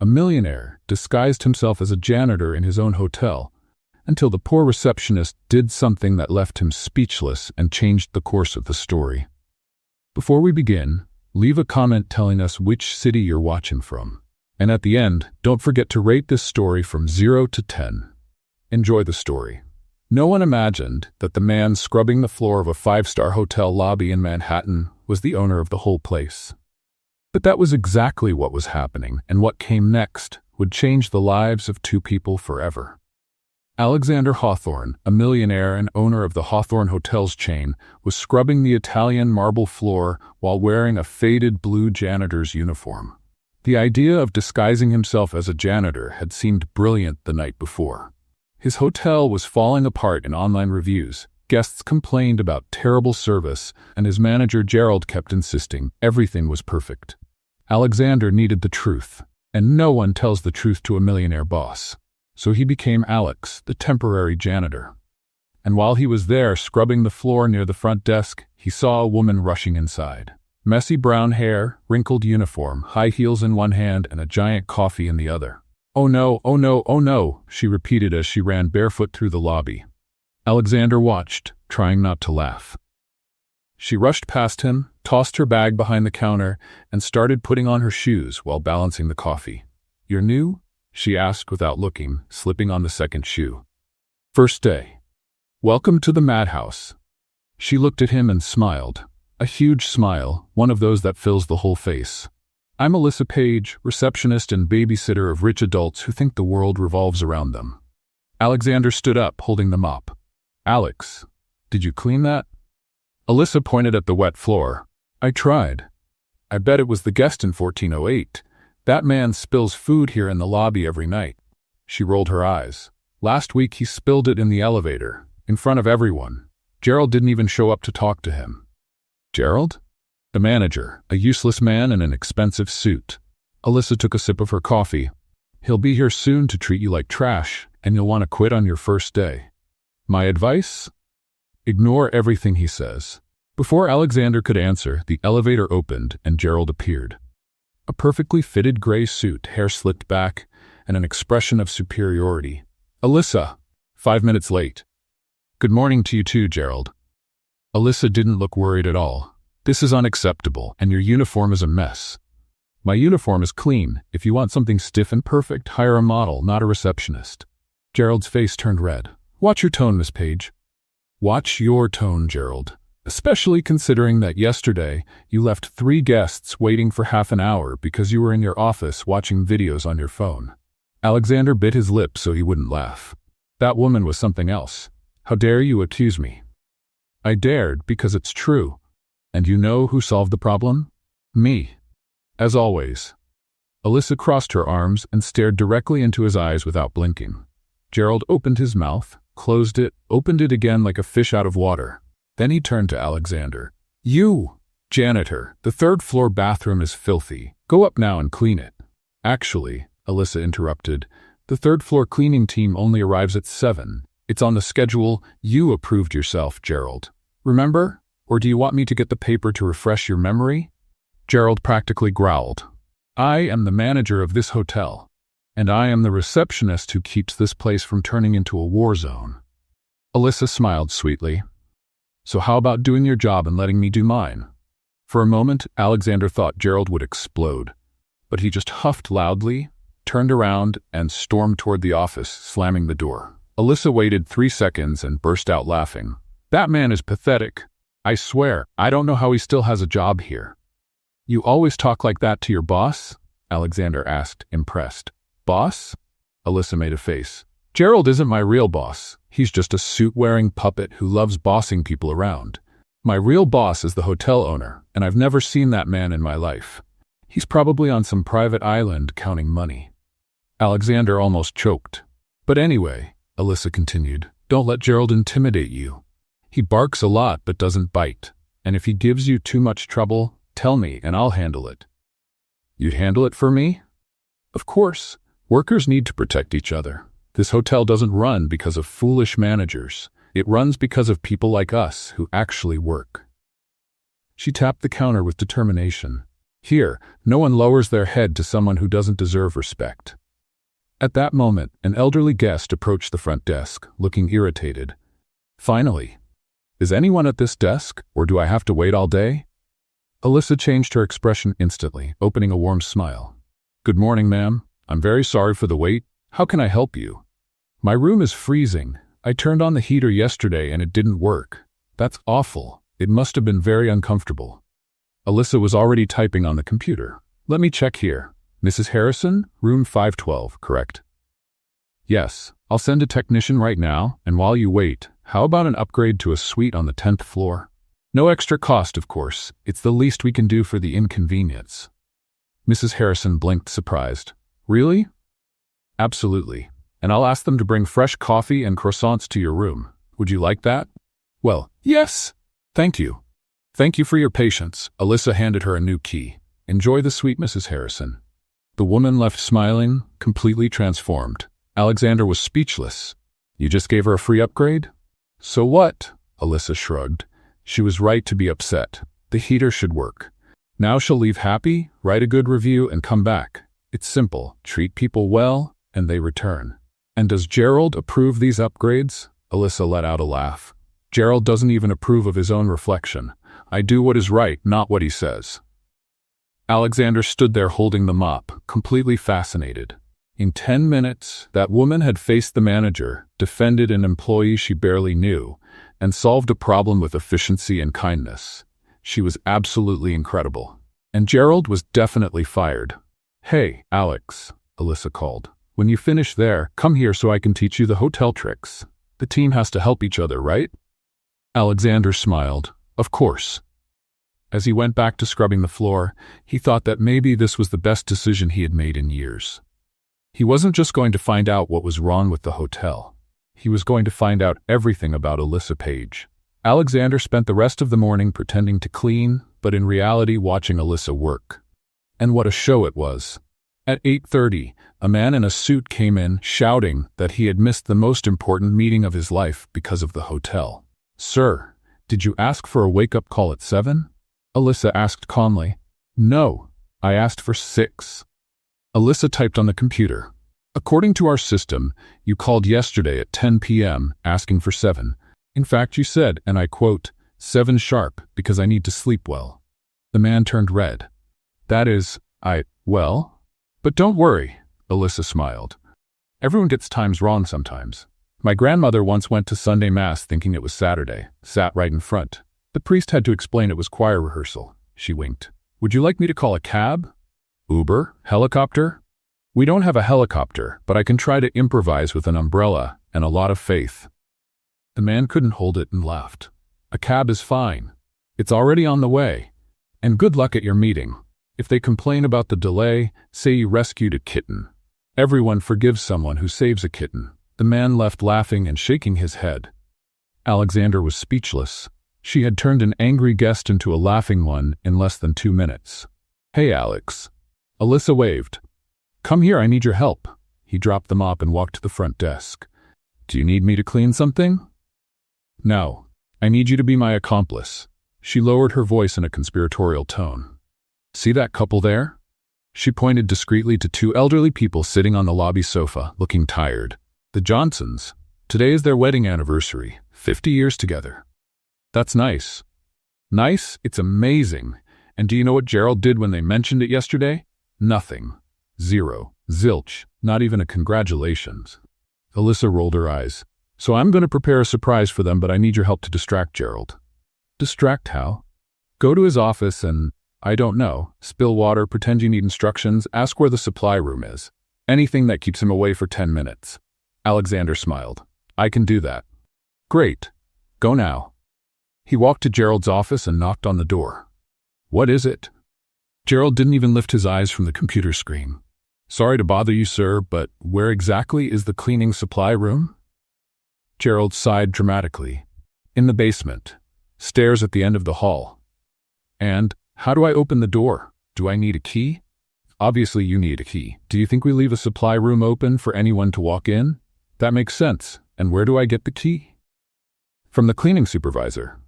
A millionaire disguised himself as a janitor in his own hotel, until the poor receptionist did something that left him speechless and changed the course of the story. Before we begin, leave a comment telling us which city you're watching from. And at the end, don't forget to rate this story from 0 to 10. Enjoy the story. No one imagined that the man scrubbing the floor of a 5-star hotel lobby in Manhattan was the owner of the whole place. But that was exactly what was happening, and what came next would change the lives of two people forever. Alexander Hawthorne, a millionaire and owner of the Hawthorne Hotels chain, was scrubbing the Italian marble floor while wearing a faded blue janitor's uniform. The idea of disguising himself as a janitor had seemed brilliant the night before. His hotel was falling apart in online reviews. Guests complained about terrible service, and his manager Gerald kept insisting everything was perfect. Alexander needed the truth, and no one tells the truth to a millionaire boss. So he became Alex, the temporary janitor. And while he was there scrubbing the floor near the front desk, he saw a woman rushing inside. Messy brown hair, wrinkled uniform, high heels in one hand and a giant coffee in the other. "Oh no, oh no, oh no," she repeated as she ran barefoot through the lobby. Alexander watched, trying not to laugh. She rushed past him, tossed her bag behind the counter, and started putting on her shoes while balancing the coffee. "You're new?" she asked without looking, slipping on the second shoe. "First day." "Welcome to the madhouse." She looked at him and smiled. A huge smile, one of those that fills the whole face. "I'm Alyssa Page, receptionist and babysitter of rich adults who think the world revolves around them." Alexander stood up, holding the mop. "Alex, did you clean that?" Alyssa pointed at the wet floor. "I tried. I bet it was the guest in 1408. That man spills food here in the lobby every night." She rolled her eyes. "Last week he spilled it in the elevator, in front of everyone. Gerald didn't even show up to talk to him." "Gerald?" "The manager, a useless man in an expensive suit." Alyssa took a sip of her coffee. "He'll be here soon to treat you like trash, and you'll want to quit on your first day. My advice? Ignore everything he says." Before Alexander could answer, the elevator opened and Gerald appeared. A perfectly fitted gray suit, hair slicked back, and an expression of superiority. "Alyssa, 5 minutes late." "Good morning to you too, Gerald." Alyssa didn't look worried at all. "This is unacceptable, and your uniform is a mess." "My uniform is clean. If you want something stiff and perfect, hire a model, not a receptionist." Gerald's face turned red. "Watch your tone, Miss Page." "Watch your tone, Gerald. Especially considering that yesterday you left 3 guests waiting for half an hour because you were in your office watching videos on your phone." Alexander bit his lip so he wouldn't laugh. "That woman was something else. How dare you accuse me?" "I dared because it's true. And you know who solved the problem? Me." As always. Alyssa crossed her arms and stared directly into his eyes without blinking. Gerald opened his mouth, closed it, opened it again like a fish out of water. Then he turned to Alexander. "You, janitor, the 3rd floor bathroom is filthy. Go up now and clean it." "Actually," Alyssa interrupted, "the 3rd floor cleaning team only arrives at 7. It's on the schedule. You approved yourself, Gerald. Remember? Or do you want me to get the paper to refresh your memory?" Gerald practically growled. "I am the manager of this hotel, and I am the receptionist who keeps this place from turning into a war zone." Alyssa smiled sweetly. "So how about doing your job and letting me do mine?" For a moment, Alexander thought Gerald would explode, but he just huffed loudly, turned around, and stormed toward the office, slamming the door. Alyssa waited 3 seconds and burst out laughing. "That man is pathetic. I swear, I don't know how he still has a job here." "You always talk like that to your boss?" Alexander asked, impressed. "Boss?" Alyssa made a face. "Gerald isn't my real boss. He's just a suit-wearing puppet who loves bossing people around. My real boss is the hotel owner, and I've never seen that man in my life. He's probably on some private island counting money." Alexander almost choked. "But anyway," Alyssa continued, "don't let Gerald intimidate you. He barks a lot but doesn't bite, and if he gives you too much trouble, tell me and I'll handle it." "You'd handle it for me?" "Of course. Workers need to protect each other. This hotel doesn't run because of foolish managers. It runs because of people like us who actually work." She tapped the counter with determination. Here, no one lowers their head to someone who doesn't deserve respect. At that moment, an elderly guest approached the front desk, looking irritated. Finally, is anyone at this desk, or do I have to wait all day? Alyssa changed her expression instantly, opening a warm smile. Good morning, ma'am. I'm very sorry for the wait. How can I help you? My room is freezing. I turned on the heater yesterday and it didn't work. That's awful. It must have been very uncomfortable. Alyssa was already typing on the computer. Let me check here. Mrs. Harrison, room 512, correct? Yes, I'll send a technician right now, and while you wait, how about an upgrade to a suite on the 10th floor? No extra cost, of course. It's the least we can do for the inconvenience. Mrs. Harrison blinked, surprised. Really? Absolutely. And I'll ask them to bring fresh coffee and croissants to your room. Would you like that? Well, yes. Thank you. Thank you for your patience. Alyssa handed her a new key. Enjoy the suite, Mrs. Harrison. The woman left smiling, completely transformed. Alexander was speechless. You just gave her a free upgrade? So what? Alyssa shrugged. She was right to be upset. The heater should work. Now she'll leave happy, write a good review, and come back. It's simple. Treat people well, and they return. And does Gerald approve these upgrades? Alyssa let out a laugh. Gerald doesn't even approve of his own reflection. I do what is right, not what he says. Alexander stood there holding the mop, completely fascinated. In 10 minutes, that woman had faced the manager, defended an employee she barely knew, and solved a problem with efficiency and kindness. She was absolutely incredible. And Gerald was definitely fired. Hey, Alex, Alyssa called. When you finish there, come here so I can teach you the hotel tricks. The team has to help each other, right? Alexander smiled. Of course. As he went back to scrubbing the floor, he thought that maybe this was the best decision he had made in years. He wasn't just going to find out what was wrong with the hotel. He was going to find out everything about Alyssa Page. Alexander spent the rest of the morning pretending to clean, but in reality watching Alyssa work. And what a show it was. At 8:30, a man in a suit came in, shouting that he had missed the most important meeting of his life because of the hotel. Sir, did you ask for a wake-up call at 7? Alyssa asked calmly. No, I asked for 6. Alyssa typed on the computer. According to our system, you called yesterday at 10 p.m. asking for 7. In fact, you said, and I quote, 7 sharp because I need to sleep well. The man turned red. That is, well? But don't worry, Alyssa smiled. Everyone gets times wrong sometimes. My grandmother once went to Sunday Mass thinking it was Saturday, sat right in front. The priest had to explain it was choir rehearsal. She winked. Would you like me to call a cab? Uber? Helicopter? We don't have a helicopter, but I can try to improvise with an umbrella and a lot of faith. The man couldn't hold it and laughed. A cab is fine. It's already on the way. And good luck at your meeting. If they complain about the delay, say you rescued a kitten. Everyone forgives someone who saves a kitten. The man left laughing and shaking his head. Alexander was speechless. She had turned an angry guest into a laughing one in less than 2 minutes. Hey, Alex. Alyssa waved. Come here, I need your help. He dropped the mop and walked to the front desk. Do you need me to clean something? No. I need you to be my accomplice. She lowered her voice in a conspiratorial tone. See that couple there? She pointed discreetly to 2 elderly people sitting on the lobby sofa, looking tired. The Johnsons. Today is their wedding anniversary. 50 years together. That's nice. Nice? It's amazing. And do you know what Gerald did when they mentioned it yesterday? Nothing. 0. Zilch. Not even a congratulations. Alyssa rolled her eyes. So I'm going to prepare a surprise for them, but I need your help to distract Gerald. Distract how? Go to his office and, I don't know, spill water, pretend you need instructions, ask where the supply room is. Anything that keeps him away for 10 minutes. Alexander smiled. I can do that. Great. Go now. He walked to Gerald's office and knocked on the door. What is it? Gerald didn't even lift his eyes from the computer screen. Sorry to bother you, sir, but where exactly is the cleaning supply room? Gerald sighed dramatically. In the basement. Stairs at the end of the hall. And, how do I open the door? Do I need a key? Obviously you need a key. Do you think we leave a supply room open for anyone to walk in? That makes sense. And where do I get the key? From the cleaning supervisor.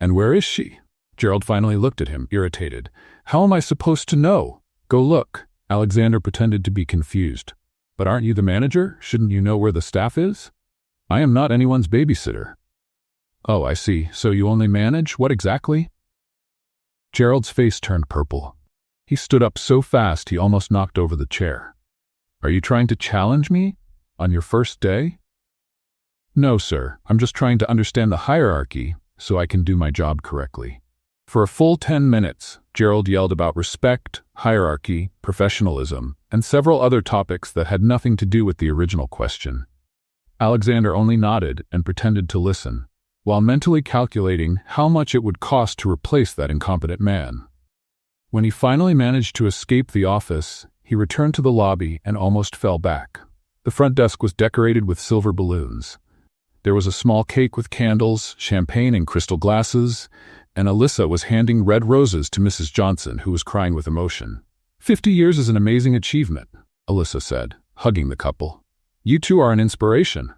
And where is she? Gerald finally looked at him, irritated. How am I supposed to know? Go look. Alexander pretended to be confused. But aren't you the manager? Shouldn't you know where the staff is? I am not anyone's babysitter. Oh, I see. So you only manage? What exactly? Gerald's face turned purple. He stood up so fast he almost knocked over the chair. Are you trying to challenge me? On your first day? No, sir. I'm just trying to understand the hierarchy so I can do my job correctly. For a full 10 minutes, Gerald yelled about respect, hierarchy, professionalism, and several other topics that had nothing to do with the original question. Alexander only nodded and pretended to listen, while mentally calculating how much it would cost to replace that incompetent man. When he finally managed to escape the office, he returned to the lobby and almost fell back. The front desk was decorated with silver balloons. There was a small cake with candles, champagne and crystal glasses, and Alyssa was handing red roses to Mrs. Johnson, who was crying with emotion. 50 years is an amazing achievement, Alyssa said, hugging the couple. You two are an inspiration.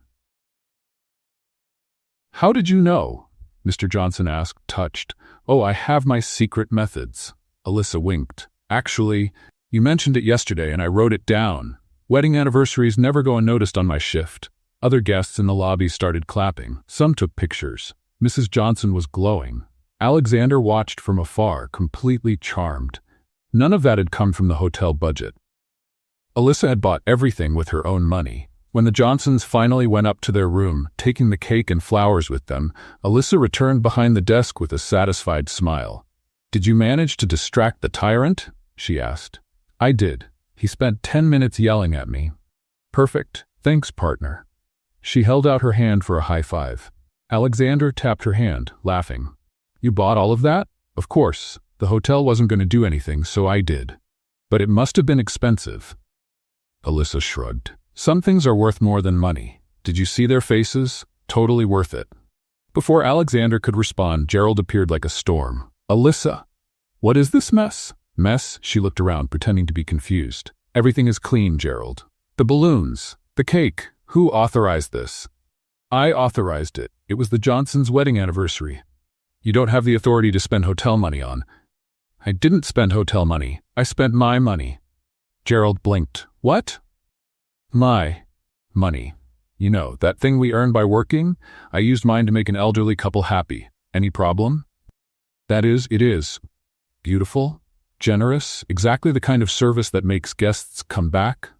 How did you know? Mr. Johnson asked, touched. Oh, I have my secret methods. Alyssa winked. Actually, you mentioned it yesterday and I wrote it down. Wedding anniversaries never go unnoticed on my shift. Other guests in the lobby started clapping. Some took pictures. Mrs. Johnson was glowing. Alexander watched from afar, completely charmed. None of that had come from the hotel budget. Alyssa had bought everything with her own money. When the Johnsons finally went up to their room, taking the cake and flowers with them, Alyssa returned behind the desk with a satisfied smile. Did you manage to distract the tyrant? She asked. I did. He spent 10 minutes yelling at me. Perfect. Thanks, partner. She held out her hand for a high five. Alexander tapped her hand, laughing. You bought all of that? Of course. The hotel wasn't going to do anything, so I did. But it must have been expensive. Alyssa shrugged. Some things are worth more than money. Did you see their faces? Totally worth it. Before Alexander could respond, Gerald appeared like a storm. Alyssa! What is this mess? Mess? She looked around, pretending to be confused. Everything is clean, Gerald. The balloons. The cake. Who authorized this? I authorized it. It was the Johnsons' wedding anniversary. You don't have the authority to spend hotel money on. I didn't spend hotel money. I spent my money. Gerald blinked. What? My money. You know, that thing we earn by working? I used mine to make an elderly couple happy. Any problem? That is, it is. Beautiful, generous, exactly the kind of service that makes guests come back.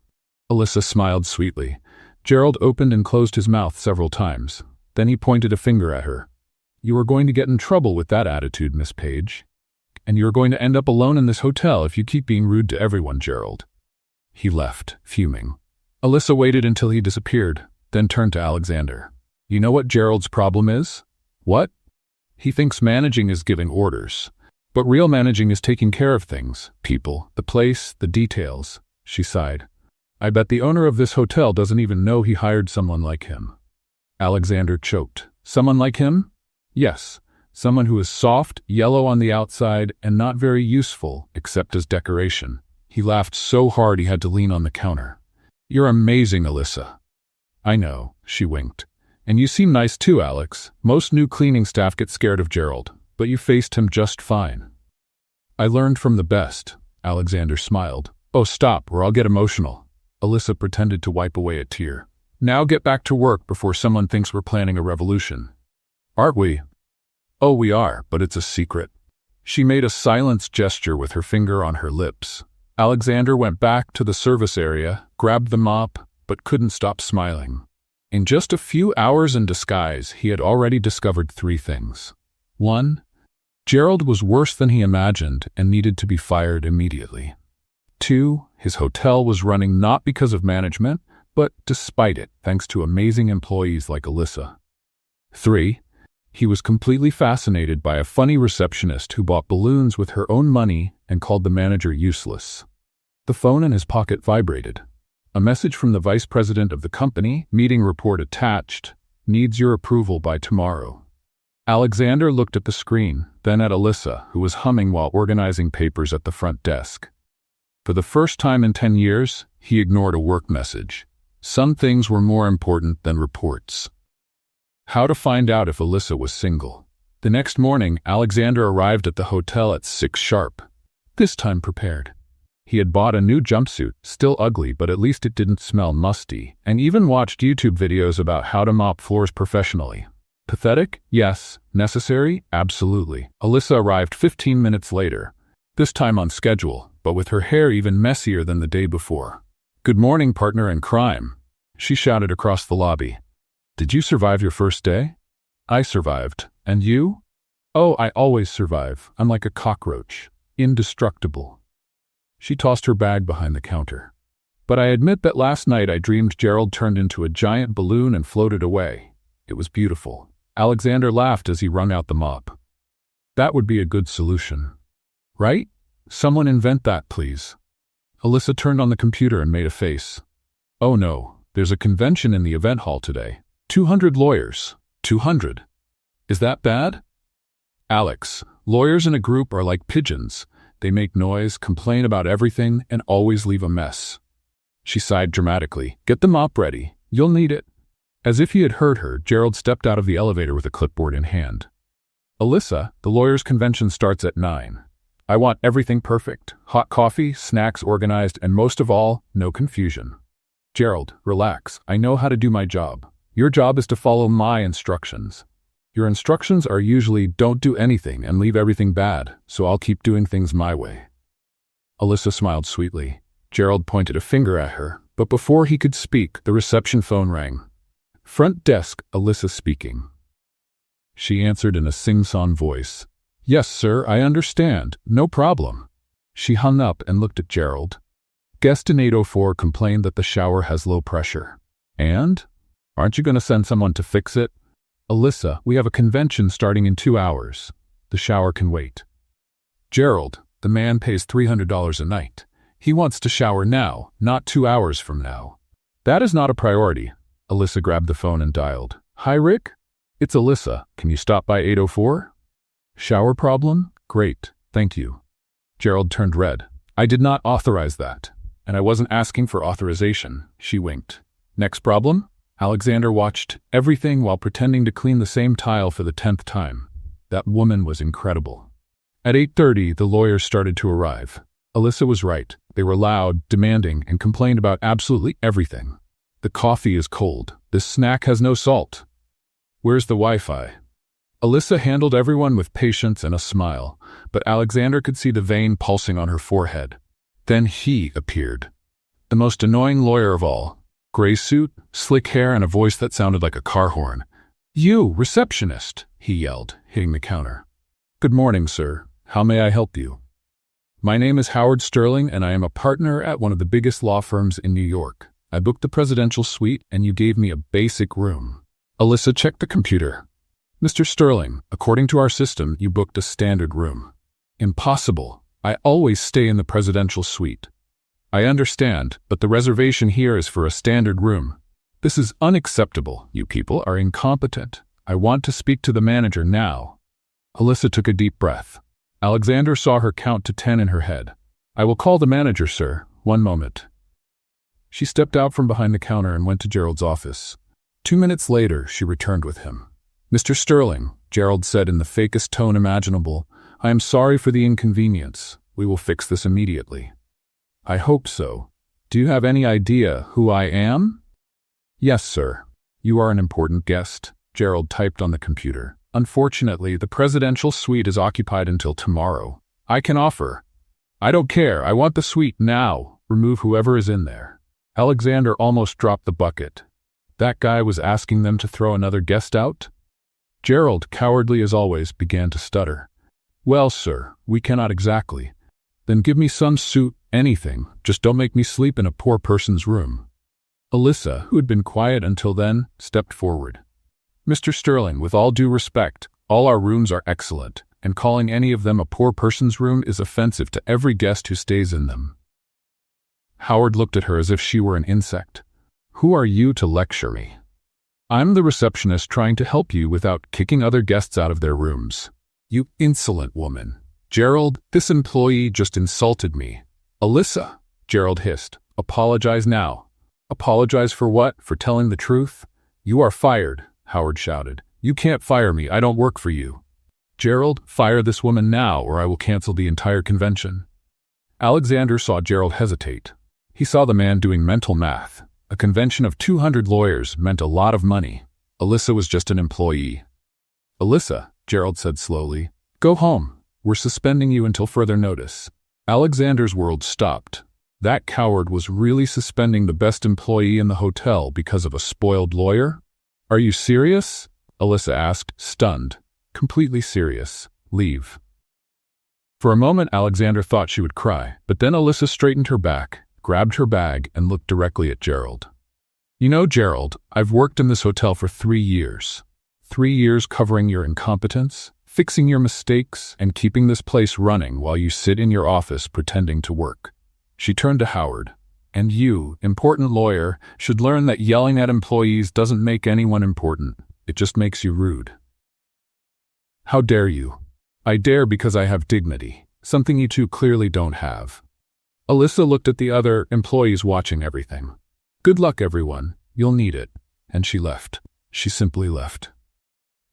Alyssa smiled sweetly. Gerald opened and closed his mouth several times. Then he pointed a finger at her. You are going to get in trouble with that attitude, Miss Page. And you're going to end up alone in this hotel if you keep being rude to everyone, Gerald. He left, fuming. Alyssa waited until he disappeared, then turned to Alexander. You know what Gerald's problem is? What? He thinks managing is giving orders. But real managing is taking care of things, people, the place, the details. She sighed. I bet the owner of this hotel doesn't even know he hired someone like him. Alexander choked. Someone like him? Yes, someone who is soft, yellow on the outside, and not very useful, except as decoration. He laughed so hard he had to lean on the counter. You're amazing, Alyssa. I know, she winked. And you seem nice too, Alex. Most new cleaning staff get scared of Gerald, but you faced him just fine. I learned from the best, Alexander smiled. Oh, stop, or I'll get emotional. Alyssa pretended to wipe away a tear. Now get back to work before someone thinks we're planning a revolution. Aren't we? Oh, we are, but it's a secret. She made a silence gesture with her finger on her lips. Alexander went back to the service area, grabbed the mop, but couldn't stop smiling. In just a few hours in disguise, he had already discovered 3 things. 1. Gerald was worse than he imagined and needed to be fired immediately. 2. His hotel was running not because of management, but despite it, thanks to amazing employees like Alyssa. 3. He was completely fascinated by a funny receptionist who bought balloons with her own money and called the manager useless. The phone in his pocket vibrated. A message from the vice president of the company, meeting report attached, needs your approval by tomorrow. Alexander looked at the screen, then at Alyssa, who was humming while organizing papers at the front desk. For the first time in 10 years, he ignored a work message. Some things were more important than reports. How to find out if Alyssa was single. The next morning, Alexander arrived at the hotel at 6 sharp, this time prepared. He had bought a new jumpsuit, still ugly, but at least it didn't smell musty, and even watched YouTube videos about how to mop floors professionally. Pathetic? Yes. Necessary? Absolutely. Alyssa arrived 15 minutes later, this time on schedule, but with her hair even messier than the day before. "Good morning, partner in crime," she shouted across the lobby. "Did you survive your first day?" "I survived. And you?" "Oh, I always survive. I'm like a cockroach. Indestructible." She tossed her bag behind the counter. "But I admit that last night I dreamed Gerald turned into a giant balloon and floated away. It was beautiful." Alexander laughed as he wrung out the mop. "That would be a good solution. Right? Someone invent that, please." Alyssa turned on the computer and made a face. "Oh no, there's a convention in the event hall today. 200 lawyers. 200. Is that bad?" "Alex, lawyers in a group are like pigeons. They make noise, complain about everything, and always leave a mess." She sighed dramatically. "Get the mop ready. You'll need it." As if he had heard her, Gerald stepped out of the elevator with a clipboard in hand. "Alyssa, the lawyers' convention starts at 9. I want everything perfect. Hot coffee, snacks organized, and most of all, no confusion." "Gerald, relax. I know how to do my job. Your job is to follow my instructions. Your instructions are usually don't do anything and leave everything bad, so I'll keep doing things my way." Alyssa smiled sweetly. Gerald pointed a finger at her, but before he could speak, the reception phone rang. "Front desk, Alyssa speaking." She answered in a sing-song voice. "Yes, sir, I understand. No problem." She hung up and looked at Gerald. "Guest in 804 complained that the shower has low pressure. And? Aren't you going to send someone to fix it?" "Alyssa, we have a convention starting in 2 hours. The shower can wait." "Gerald, the man pays $300 a night. He wants to shower now, not 2 hours from now." "That is not a priority." Alyssa grabbed the phone and dialed. "Hi, Rick? It's Alyssa. Can you stop by 804? "Shower problem? Great, thank you." Gerald turned red. "I did not authorize that, and I wasn't asking for authorization." She winked. "Next problem?" Alexander watched everything while pretending to clean the same tile for the 10th time. That woman was incredible. At 8:30, the lawyers started to arrive. Alyssa was right. They were loud, demanding, and complained about absolutely everything. "The coffee is cold. This snack has no salt. Where's the Wi-Fi?" Alyssa handled everyone with patience and a smile, but Alexander could see the vein pulsing on her forehead. Then he appeared. The most annoying lawyer of all. Gray suit, slick hair, and a voice that sounded like a car horn. "You, receptionist," he yelled, hitting the counter. "Good morning, sir. How may I help you?" "My name is Howard Sterling, and I am a partner at one of the biggest law firms in New York. I booked the presidential suite, and you gave me a basic room." Alyssa checked the computer. "Mr. Sterling, according to our system, you booked a standard room." "Impossible. I always stay in the presidential suite." "I understand, but the reservation here is for a standard room." "This is unacceptable. You people are incompetent. I want to speak to the manager now." Alyssa took a deep breath. Alexander saw her count to 10 in her head. "I will call the manager, sir. One moment." She stepped out from behind the counter and went to Gerald's office. 2 minutes later, she returned with him. "Mr. Sterling," Gerald said in the fakest tone imaginable, "I am sorry for the inconvenience. We will fix this immediately." "I hope so. Do you have any idea who I am?" "Yes, sir. You are an important guest," Gerald typed on the computer. "Unfortunately, the presidential suite is occupied until tomorrow. I can offer." "I don't care. I want the suite now. Remove whoever is in there." Alexander almost dropped the bucket. That guy was asking them to throw another guest out? Gerald, cowardly as always, began to stutter. "Well, sir, we cannot exactly." "Then give me some suit, anything. Just don't make me sleep in a poor person's room." Alyssa, who had been quiet until then, stepped forward. "Mr. Sterling, with all due respect, all our rooms are excellent, and calling any of them a poor person's room is offensive to every guest who stays in them." Howard looked at her as if she were an insect. "Who are you to lecture me? I'm the receptionist trying to help you without kicking other guests out of their rooms." "You insolent woman." "Gerald, this employee just insulted me." "Alyssa," Gerald hissed, "apologize now." "Apologize for what? For telling the truth?" "You are fired," Howard shouted. "You can't fire me. I don't work for you." Gerald, fire this woman now or I will cancel the entire convention. Alexander saw Gerald hesitate. He saw the man doing mental math. A convention of 200 lawyers meant a lot of money. Alyssa was just an employee. Alyssa, Gerald said slowly, go home. We're suspending you until further notice. Alexander's world stopped. That coward was really suspending the best employee in the hotel because of a spoiled lawyer? Are you serious? Alyssa asked, stunned. Completely serious. Leave. For a moment, Alexander thought she would cry, but then Alyssa straightened her back, grabbed her bag, and looked directly at Gerald. You know, Gerald, I've worked in this hotel for 3 years. 3 years covering your incompetence, fixing your mistakes, and keeping this place running while you sit in your office pretending to work. She turned to Howard. And you, important lawyer, should learn that yelling at employees doesn't make anyone important. It just makes you rude. How dare you? I dare because I have dignity, something you two clearly don't have. Alyssa looked at the other employees watching everything. Good luck, everyone. You'll need it. And she left. She simply left.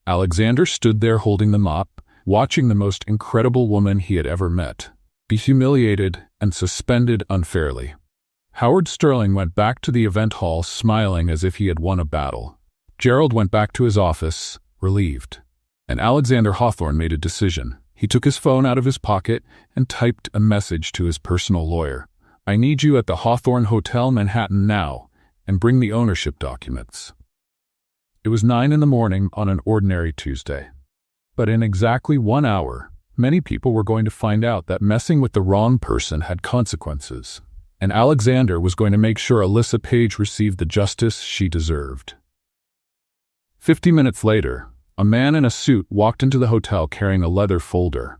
Alexander stood there holding the mop, watching the most incredible woman he had ever met be humiliated and suspended unfairly. Howard Sterling went back to the event hall smiling as if he had won a battle. Gerald went back to his office, relieved. And Alexander Hawthorne made a decision. He took his phone out of his pocket and typed a message to his personal lawyer. I need you at the Hawthorne Hotel, Manhattan now, and bring the ownership documents. It was 9 a.m. on an ordinary Tuesday. But in exactly 1 hour, many people were going to find out that messing with the wrong person had consequences, and Alexander was going to make sure Alyssa Page received the justice she deserved. 50 minutes later, a man in a suit walked into the hotel carrying a leather folder.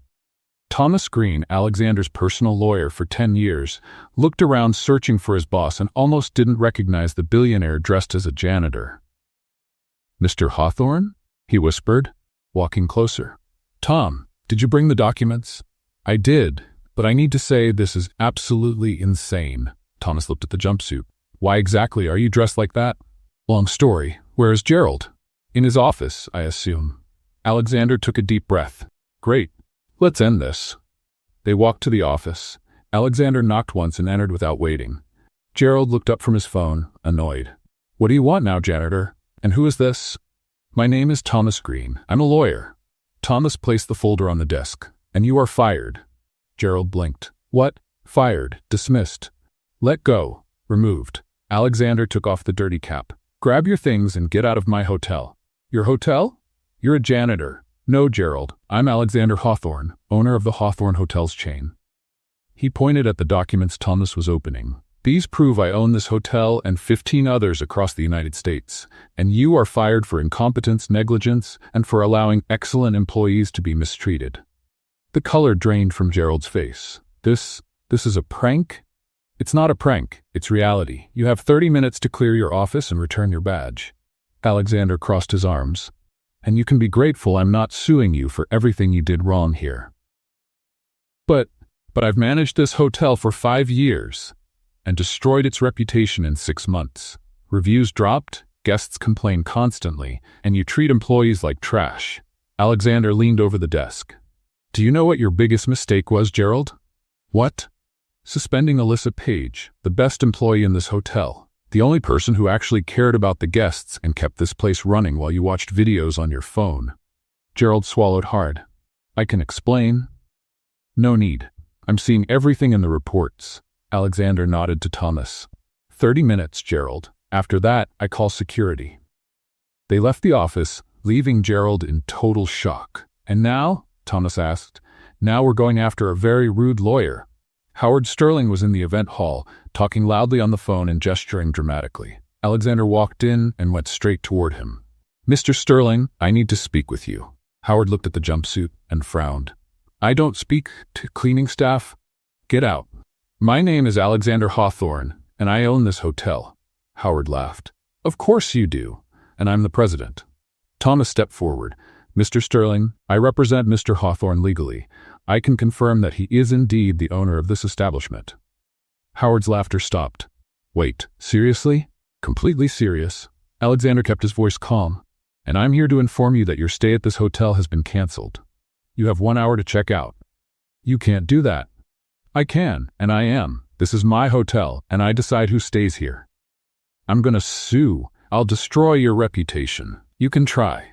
Thomas Green, Alexander's personal lawyer for 10 years, looked around searching for his boss and almost didn't recognize the billionaire dressed as a janitor. Mr. Hawthorne? He whispered, walking closer. Tom, did you bring the documents? I did, but I need to say this is absolutely insane. Thomas looked at the jumpsuit. Why exactly are you dressed like that? Long story. Where is Gerald? In his office, I assume. Alexander took a deep breath. Great. Let's end this. They walked to the office. Alexander knocked once and entered without waiting. Gerald looked up from his phone, annoyed. What do you want now, janitor? And who is this? My name is Thomas Green. I'm a lawyer. Thomas placed the folder on the desk. And you are fired. Gerald blinked. What? Fired. Dismissed. Let go. Removed. Alexander took off the dirty cap. Grab your things and get out of my hotel. Your hotel? You're a janitor. No, Gerald. I'm Alexander Hawthorne, owner of the Hawthorne Hotels chain. He pointed at the documents Thomas was opening. These prove I own this hotel and 15 others across the United States, and you are fired for incompetence, negligence, and for allowing excellent employees to be mistreated. The color drained from Gerald's face. This is a prank? It's not a prank. It's reality. You have 30 minutes to clear your office and return your badge. Alexander crossed his arms. And you can be grateful I'm not suing you for everything you did wrong here. But I've managed this hotel for 5 years and destroyed its reputation in 6 months. Reviews dropped, guests complain constantly, and you treat employees like trash. Alexander leaned over the desk. Do you know what your biggest mistake was, Gerald? What? Suspending Alyssa Page, the best employee in this hotel. The only person who actually cared about the guests and kept this place running while you watched videos on your phone. Gerald swallowed hard. I can explain. No need. I'm seeing everything in the reports. Alexander nodded to Thomas. 30 minutes, Gerald. After that, I call security. They left the office, leaving Gerald in total shock. And now? Thomas asked. Now we're going after a very rude lawyer. Howard Sterling was in the event hall, talking loudly on the phone and gesturing dramatically. Alexander walked in and went straight toward him. Mr. Sterling, I need to speak with you. Howard looked at the jumpsuit and frowned. I don't speak to cleaning staff. Get out. My name is Alexander Hawthorne, and I own this hotel. Howard laughed. Of course you do, and I'm the president. Thomas stepped forward. Mr. Sterling, I represent Mr. Hawthorne legally. I can confirm that he is indeed the owner of this establishment. Howard's laughter stopped. Wait, seriously? Completely serious. Alexander kept his voice calm. And I'm here to inform you that your stay at this hotel has been canceled. You have 1 hour to check out. You can't do that. I can, and I am. This is my hotel, and I decide who stays here. I'm gonna sue. I'll destroy your reputation. You can try.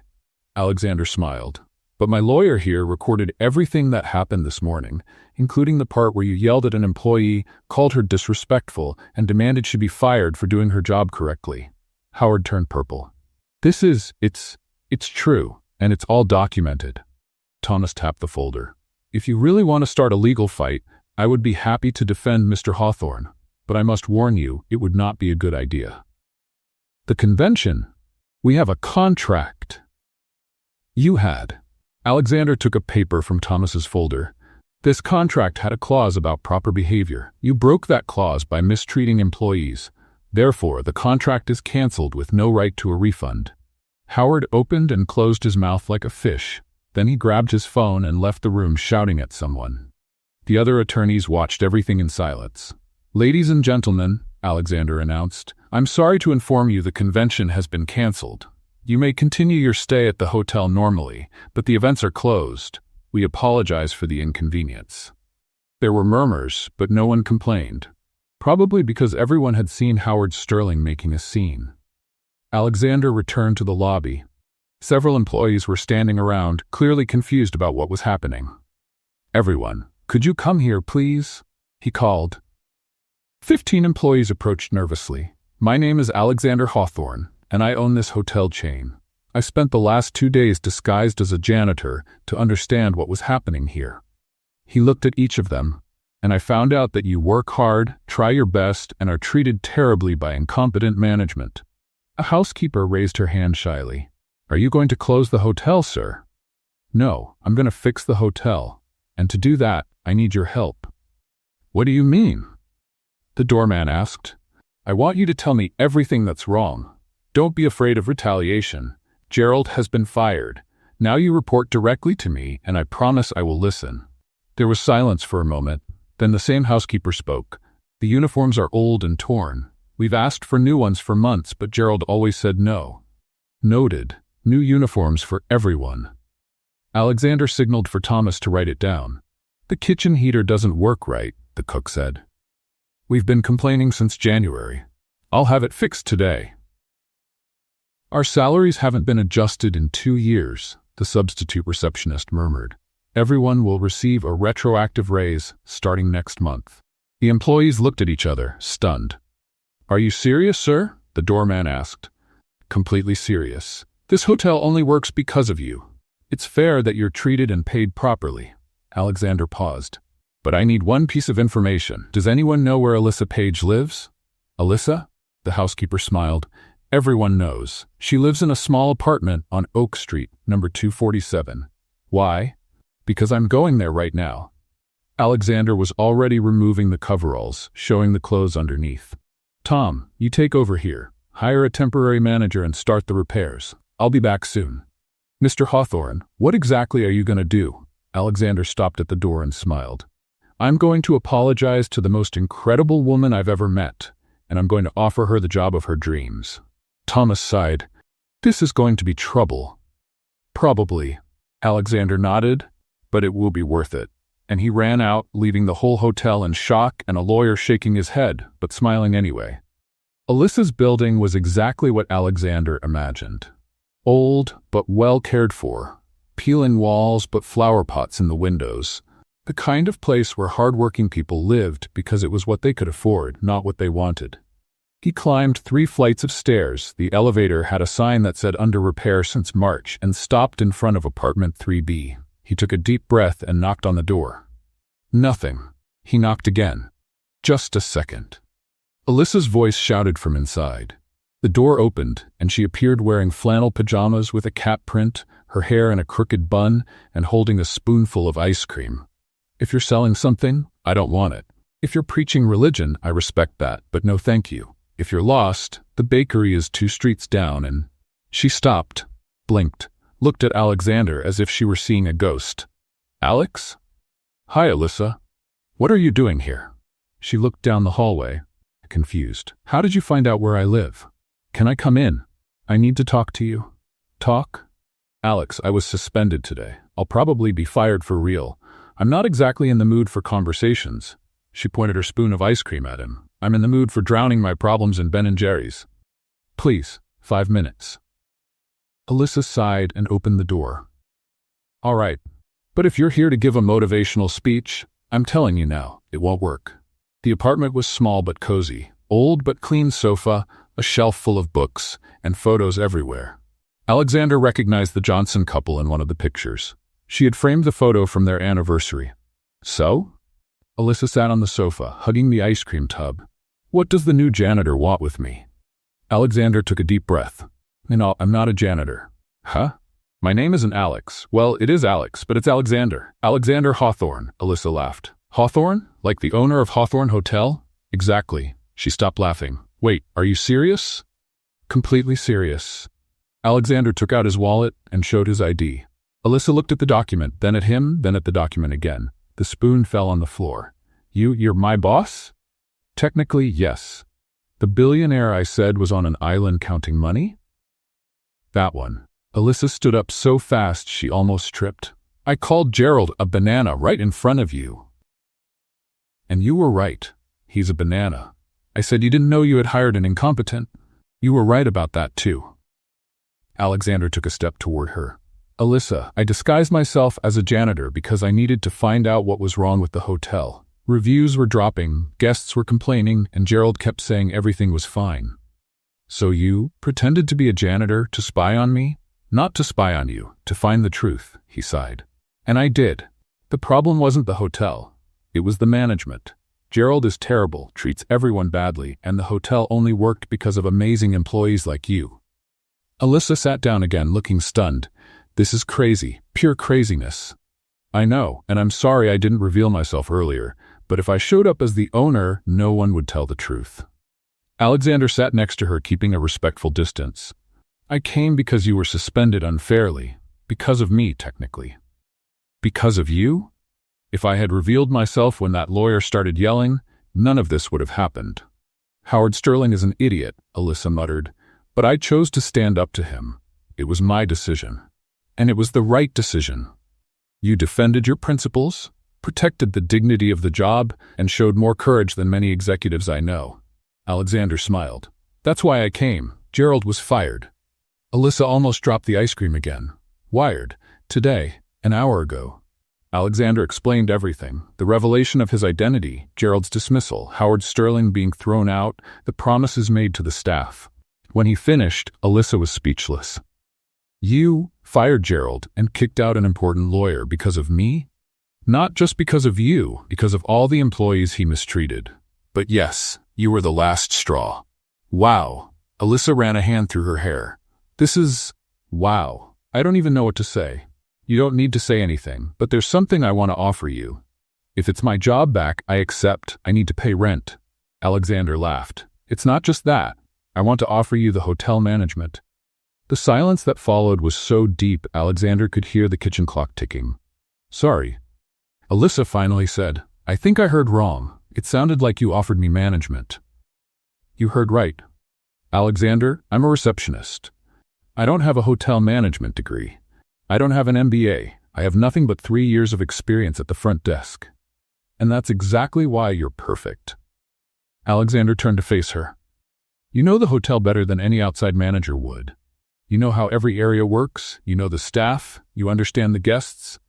Alexander smiled. But my lawyer here recorded everything that happened this morning, including the part where you yelled at an employee, called her disrespectful, and demanded she be fired for doing her job correctly. Howard turned purple. It's true, and it's all documented. Thomas tapped the folder. If you really want to start a legal fight, I would be happy to defend Mr. Hawthorne, but I must warn you, it would not be a good idea. The convention? We have a contract. You had. Alexander took a paper from Thomas's folder. This contract had a clause about proper behavior. You broke that clause by mistreating employees. Therefore, the contract is canceled with no right to a refund. Howard opened and closed his mouth like a fish. Then he grabbed his phone and left the room shouting at someone. The other attorneys watched everything in silence. Ladies and gentlemen, Alexander announced, I'm sorry to inform you the convention has been canceled. You may continue your stay at the hotel normally, but the events are closed. We apologize for the inconvenience. There were murmurs, but no one complained. Probably because everyone had seen Howard Sterling making a scene. Alexander returned to the lobby. Several employees were standing around, clearly confused about what was happening. Everyone, could you come here, please? He called. 15 employees approached nervously. My name is Alexander Hawthorne, and I own this hotel chain. I spent the last 2 days disguised as a janitor to understand what was happening here. He looked at each of them, and I found out that you work hard, try your best, and are treated terribly by incompetent management. A housekeeper raised her hand shyly. Are you going to close the hotel, sir? No, I'm going to fix the hotel, and to do that, I need your help. What do you mean? The doorman asked. I want you to tell me everything that's wrong. Don't be afraid of retaliation. Gerald has been fired. Now you report directly to me, and I promise I will listen. There was silence for a moment. Then the same housekeeper spoke. The uniforms are old and torn. We've asked for new ones for months, but Gerald always said no. Noted. New uniforms for everyone. Alexander signaled for Thomas to write it down. The kitchen heater doesn't work right, the cook said. We've been complaining since January. I'll have it fixed today. Our salaries haven't been adjusted in 2 years, the substitute receptionist murmured. Everyone will receive a retroactive raise starting next month. The employees looked at each other, stunned. Are you serious, sir? The doorman asked. Completely serious. This hotel only works because of you. It's fair that you're treated and paid properly. Alexander paused. But I need one piece of information. Does anyone know where Alyssa Page lives? Alyssa? The housekeeper smiled. Everyone knows. She lives in a small apartment on Oak Street, number 247. Why? Because I'm going there right now. Alexander was already removing the coveralls, showing the clothes underneath. Tom, you take over here. Hire a temporary manager and start the repairs. I'll be back soon. Mr. Hawthorne, what exactly are you going to do? Alexander stopped at the door and smiled. I'm going to apologize to the most incredible woman I've ever met, and I'm going to offer her the job of her dreams. Thomas sighed. This is going to be trouble. Probably. Alexander nodded, but it will be worth it. And he ran out, leaving the whole hotel in shock and a lawyer shaking his head, but smiling anyway. Alyssa's building was exactly what Alexander imagined. Old, but well cared for. Peeling walls, but flower pots in the windows. The kind of place where hard-working people lived because it was what they could afford, not what they wanted. He climbed 3 flights of stairs. The elevator had a sign that said under repair since March and stopped in front of apartment 3B. He took a deep breath and knocked on the door. Nothing. He knocked again. Just a second. Alyssa's voice shouted from inside. The door opened, and she appeared wearing flannel pajamas with a cat print, her hair in a crooked bun, and holding a spoonful of ice cream. If you're selling something, I don't want it. If you're preaching religion, I respect that, but no thank you. If you're lost, the bakery is 2 streets down and... She stopped, blinked, looked at Alexander as if she were seeing a ghost. Alex? Hi, Alyssa. What are you doing here? She looked down the hallway, confused. How did you find out where I live? Can I come in? I need to talk to you. Talk? Alex, I was suspended today. I'll probably be fired for real. I'm not exactly in the mood for conversations. She pointed her spoon of ice cream at him. I'm in the mood for drowning my problems in Ben & Jerry's. Please, 5 minutes. Alyssa sighed and opened the door. All right, but if you're here to give a motivational speech, I'm telling you now, it won't work. The apartment was small but cozy, old but clean sofa, a shelf full of books, and photos everywhere. Alexander recognized the Johnson couple in one of the pictures. She had framed the photo from their anniversary. So? Alyssa sat on the sofa, hugging the ice cream tub. What does the new janitor want with me? Alexander took a deep breath. No, I'm not a janitor. Huh? My name isn't Alex. Well, it is Alex, but it's Alexander. Alexander Hawthorne, Alyssa laughed. Hawthorne? Like the owner of Hawthorne Hotel? Exactly. She stopped laughing. Wait, are you serious? Completely serious. Alexander took out his wallet and showed his ID. Alyssa looked at the document, then at him, then at the document again. The spoon fell on the floor. You're my boss? Technically, yes. The billionaire I said was on an island counting money? That one. Alyssa stood up so fast she almost tripped. I called Gerald a banana right in front of you. And you were right. He's a banana. I said you didn't know you had hired an incompetent. You were right about that too. Alexander took a step toward her. Alyssa, I disguised myself as a janitor because I needed to find out what was wrong with the hotel. Reviews were dropping, guests were complaining, and Gerald kept saying everything was fine. So you pretended to be a janitor to spy on me? Not to spy on you, to find the truth, he sighed. And I did. The problem wasn't the hotel. It was the management. Gerald is terrible, treats everyone badly, and the hotel only worked because of amazing employees like you. Alyssa sat down again, looking stunned. This is crazy, pure craziness. I know, and I'm sorry I didn't reveal myself earlier, but if I showed up as the owner, no one would tell the truth. Alexander sat next to her, keeping a respectful distance. I came because you were suspended unfairly. Because of me, technically. Because of you? If I had revealed myself when that lawyer started yelling, none of this would have happened. Howard Sterling is an idiot, Alyssa muttered, but I chose to stand up to him. It was my decision. And it was the right decision. You defended your principles, protected the dignity of the job, and showed more courage than many executives I know. Alexander smiled. That's why I came. Gerald was fired. Alyssa almost dropped the ice cream again. Wired. Today. An hour ago. Alexander explained everything. The revelation of his identity, Gerald's dismissal, Howard Sterling being thrown out, the promises made to the staff. When he finished, Alyssa was speechless. You fired Gerald and kicked out an important lawyer because of me? Not just because of you, because of all the employees he mistreated. But yes, you were the last straw. Wow. Alyssa ran a hand through her hair. This is... wow. I don't even know what to say. You don't need to say anything, but there's something I want to offer you. If it's my job back, I accept. I need to pay rent. Alexander laughed. It's not just that. I want to offer you the hotel management. The silence that followed was so deep Alexander could hear the kitchen clock ticking. Sorry. Alyssa finally said, I think I heard wrong. It sounded like you offered me management. You heard right. Alexander, I'm a receptionist. I don't have a hotel management degree. I don't have an MBA. I have nothing but 3 years of experience at the front desk. And that's exactly why you're perfect. Alexander turned to face her. You know the hotel better than any outside manager would. You know how every area works, you know the staff, you understand the guests,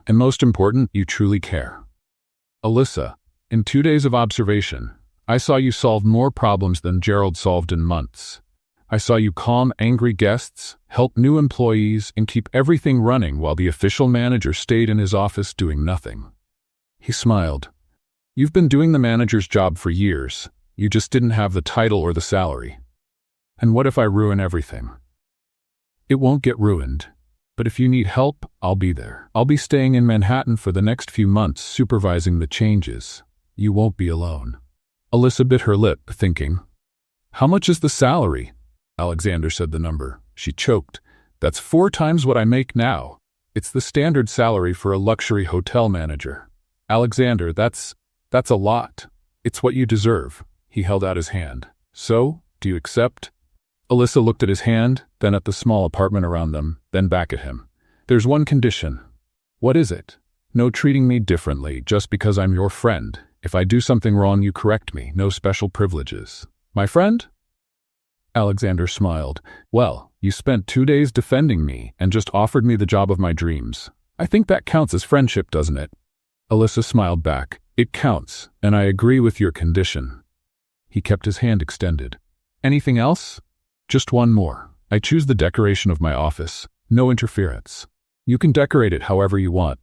and most important, you truly care. Alyssa, in 2 days of observation, I saw you solve more problems than Gerald solved in months. I saw you calm angry guests, help new employees, and keep everything running while the official manager stayed in his office doing nothing. He smiled. You've been doing the manager's job for years. You just didn't have the title or the salary. And what if I ruin everything? It won't get ruined. But if you need help, I'll be there. I'll be staying in Manhattan for the next few months supervising the changes. You won't be alone. Alyssa bit her lip, thinking, how much is the salary? Alexander said the number. She choked. That's 4 times what I make now. It's the standard salary for a luxury hotel manager. Alexander, that's a lot. It's what you deserve. He held out his hand. So, do you accept? Alyssa looked at his hand, then at the small apartment around them, then back at him. There's one condition. What is it? No treating me differently just because I'm your friend. If I do something wrong, you correct me. No special privileges. My friend? Alexander smiled. Well, you spent 2 days defending me and just offered me the job of my dreams. I think that counts as friendship, doesn't it? Alyssa smiled back. It counts, and I agree with your condition. He kept his hand extended. Anything else? Just one more. I choose the decoration of my office. No interference. You can decorate it however you want.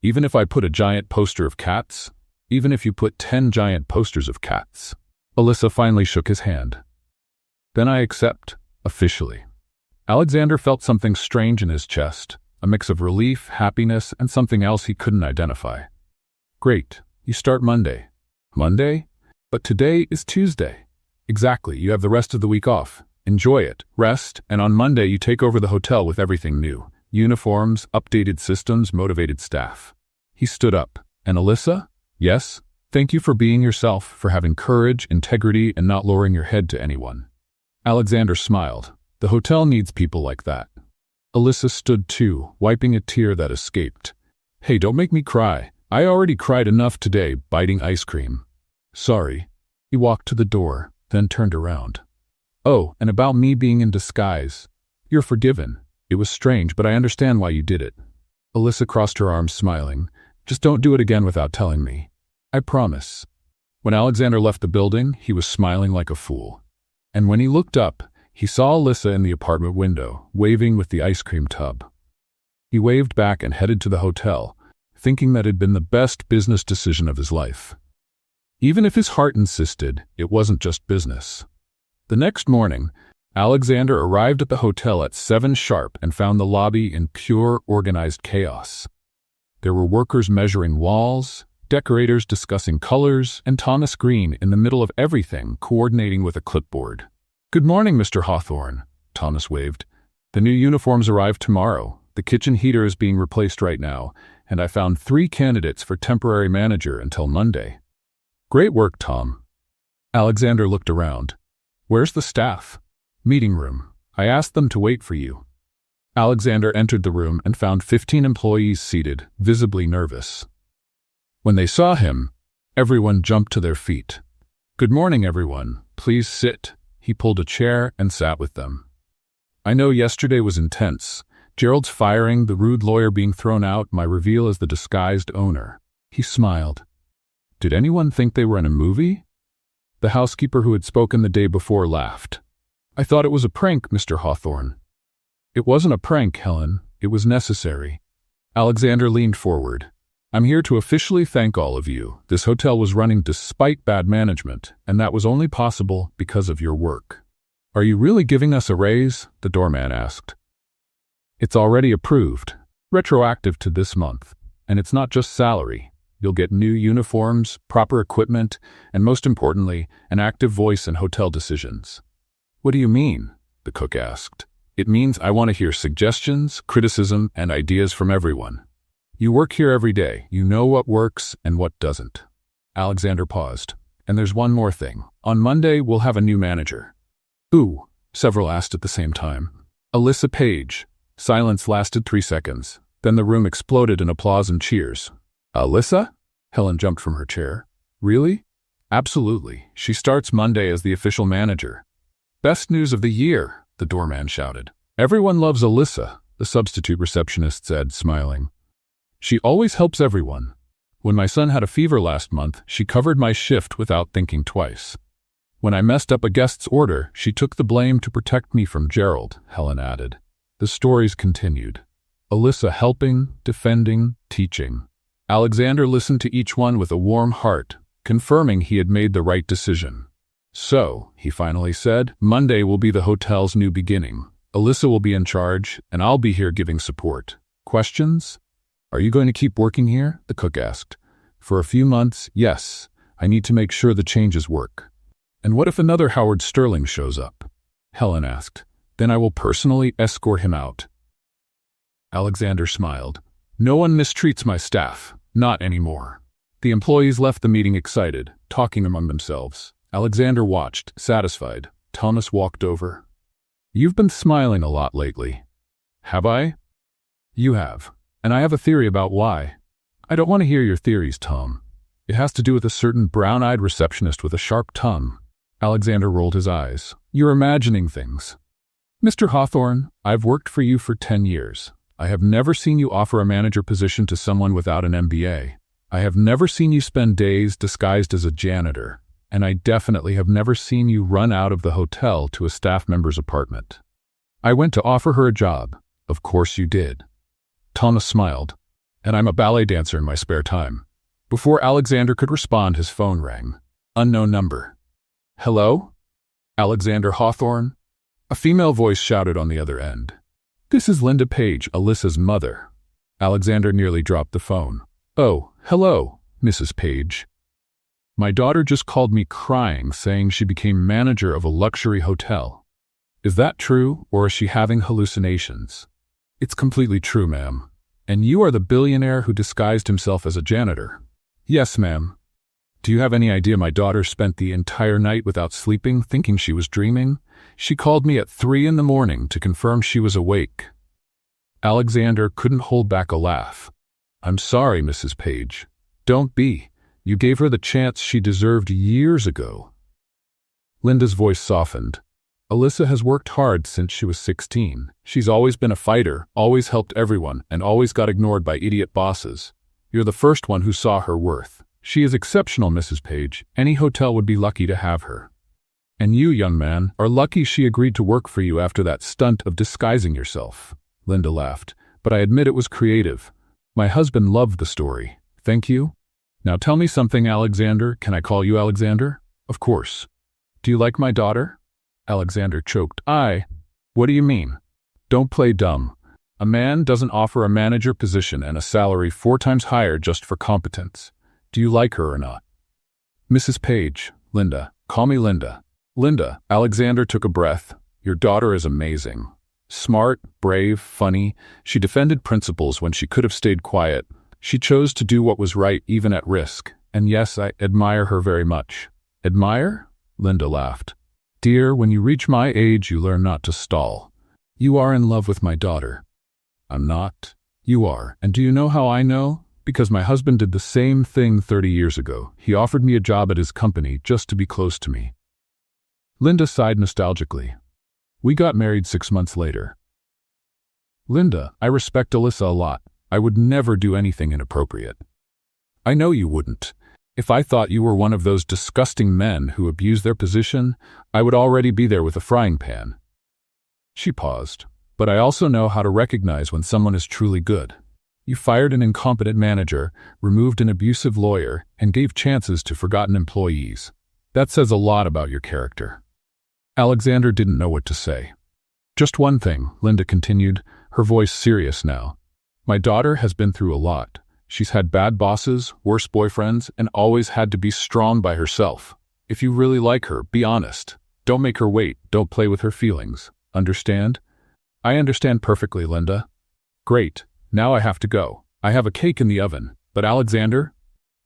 Even if I put a giant poster of cats? Even if you put 10 giant posters of cats? Alyssa finally shook his hand. Then I accept, officially. Alexander felt something strange in his chest, a mix of relief, happiness, and something else he couldn't identify. Great. You start Monday. Monday? But today is Tuesday. Exactly. You have the rest of the week off. Enjoy it, rest, and on Monday you take over the hotel with everything new. Uniforms, updated systems, motivated staff. He stood up. And Alyssa? Yes? Thank you for being yourself, for having courage, integrity, and not lowering your head to anyone. Alexander smiled. The hotel needs people like that. Alyssa stood too, wiping a tear that escaped. Hey, don't make me cry. I already cried enough today, biting ice cream. Sorry. He walked to the door, then turned around. Oh, and about me being in disguise. You're forgiven. It was strange, but I understand why you did it. Alyssa crossed her arms, smiling. Just don't do it again without telling me. I promise. When Alexander left the building, he was smiling like a fool. And when he looked up, he saw Alyssa in the apartment window, waving with the ice cream tub. He waved back and headed to the hotel, thinking that it had been the best business decision of his life. Even if his heart insisted, it wasn't just business. The next morning, Alexander arrived at the hotel at 7 sharp and found the lobby in pure organized chaos. There were workers measuring walls, decorators discussing colors, and Thomas Green in the middle of everything, coordinating with a clipboard. Good morning, Mr. Hawthorne, Thomas waved. The new uniforms arrive tomorrow. The kitchen heater is being replaced right now, and I found 3 candidates for temporary manager until Monday. Great work, Tom. Alexander looked around. Where's the staff? Meeting room. I asked them to wait for you. Alexander entered the room and found 15 employees seated, visibly nervous. When they saw him, everyone jumped to their feet. Good morning, everyone. Please sit. He pulled a chair and sat with them. I know yesterday was intense. Gerald's firing, the rude lawyer being thrown out, my reveal as the disguised owner. He smiled. Did anyone think they were in a movie? The housekeeper who had spoken the day before laughed. I thought it was a prank, Mr. Hawthorne. It wasn't a prank, Helen. It was necessary. Alexander leaned forward. I'm here to officially thank all of you. This hotel was running despite bad management, and that was only possible because of your work. Are you really giving us a raise? The doorman asked. It's already approved, retroactive to this month, and it's not just salary. You'll get new uniforms, proper equipment, and most importantly, an active voice in hotel decisions. What do you mean? The cook asked. It means I want to hear suggestions, criticism, and ideas from everyone. You work here every day. You know what works and what doesn't. Alexander paused. And there's one more thing. On Monday, we'll have a new manager. Who? Several asked at the same time. Alyssa Page. Silence lasted 3 seconds. Then the room exploded in applause and cheers. Alyssa? Helen jumped from her chair. Really? Absolutely. She starts Monday as the official manager. Best news of the year, the doorman shouted. Everyone loves Alyssa, the substitute receptionist said, smiling. She always helps everyone. When my son had a fever last month, she covered my shift without thinking twice. When I messed up a guest's order, she took the blame to protect me from Gerald, Helen added. The stories continued. Alyssa helping, defending, teaching. Alexander listened to each one with a warm heart, confirming he had made the right decision. So, he finally said, Monday will be the hotel's new beginning. Alyssa will be in charge, and I'll be here giving support. Questions? Are you going to keep working here? The cook asked. For a few months, yes. I need to make sure the changes work. And what if another Howard Sterling shows up? Helen asked. Then I will personally escort him out. Alexander smiled. No one mistreats my staff. Not anymore. The employees left the meeting excited, talking among themselves. Alexander watched, satisfied. Thomas walked over. You've been smiling a lot lately. Have I? You have. And I have a theory about why. I don't want to hear your theories, Tom. It has to do with a certain brown-eyed receptionist with a sharp tongue. Alexander rolled his eyes. You're imagining things. Mr. Hawthorne, I've worked for you for 10 years. I have never seen you offer a manager position to someone without an MBA. I have never seen you spend days disguised as a janitor. And I definitely have never seen you run out of the hotel to a staff member's apartment. I went to offer her a job. Of course you did. Thomas smiled. And I'm a ballet dancer in my spare time. Before Alexander could respond, his phone rang. Unknown number. Hello? Alexander Hawthorne? A female voice shouted on the other end. This is Linda Page, Alyssa's mother. Alexander nearly dropped the phone. Oh, hello, Mrs. Page. My daughter just called me crying, saying she became manager of a luxury hotel. Is that true, or is she having hallucinations? It's completely true, ma'am. And you are the billionaire who disguised himself as a janitor. Yes, ma'am. Do you have any idea my daughter spent the entire night without sleeping, thinking she was dreaming? She called me at 3 a.m. to confirm she was awake. Alexander couldn't hold back a laugh. I'm sorry, Mrs. Page. Don't be. You gave her the chance she deserved years ago. Linda's voice softened. Alyssa has worked hard since she was 16. She's always been a fighter, always helped everyone, and always got ignored by idiot bosses. You're the first one who saw her worth. She is exceptional, Mrs. Page. Any hotel would be lucky to have her. And you, young man, are lucky she agreed to work for you after that stunt of disguising yourself. Linda laughed. But I admit it was creative. My husband loved the story. Thank you. Now tell me something, Alexander. Can I call you Alexander? Of course. Do you like my daughter? Alexander choked. What do you mean? Don't play dumb. A man doesn't offer a manager position and a salary 4 times higher just for competence. Do you like her or not? Mrs. Page, Linda. Call me Linda. Linda. Alexander took a breath. Your daughter is amazing. Smart, brave, funny. She defended principles when she could have stayed quiet. She chose to do what was right even at risk. And yes, I admire her very much. Admire? Linda laughed. Dear, when you reach my age, you learn not to stall. You are in love with my daughter. I'm not. You are. And do you know how I know? Because my husband did the same thing 30 years ago. He offered me a job at his company just to be close to me. Linda sighed nostalgically. We got married 6 months later. Linda, I respect Alyssa a lot. I would never do anything inappropriate. I know you wouldn't. If I thought you were one of those disgusting men who abuse their position, I would already be there with a frying pan. She paused. But I also know how to recognize when someone is truly good. You fired an incompetent manager, removed an abusive lawyer, and gave chances to forgotten employees. That says a lot about your character. Alexander didn't know what to say. Just one thing, Linda continued, her voice serious now. My daughter has been through a lot. She's had bad bosses, worse boyfriends, and always had to be strong by herself. If you really like her, be honest. Don't make her wait. Don't play with her feelings. Understand? I understand perfectly, Linda. Great. Now I have to go. I have a cake in the oven. But Alexander?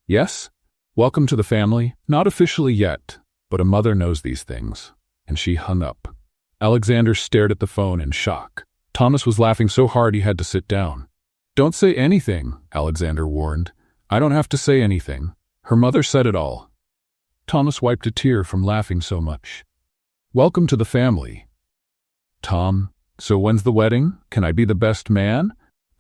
Yes? Welcome to the family. Not officially yet, but a mother knows these things. And she hung up. Alexander stared at the phone in shock. Thomas was laughing so hard he had to sit down. Don't say anything, Alexander warned. I don't have to say anything. Her mother said it all. Thomas wiped a tear from laughing so much. Welcome to the family. Tom, so when's the wedding? Can I be the best man?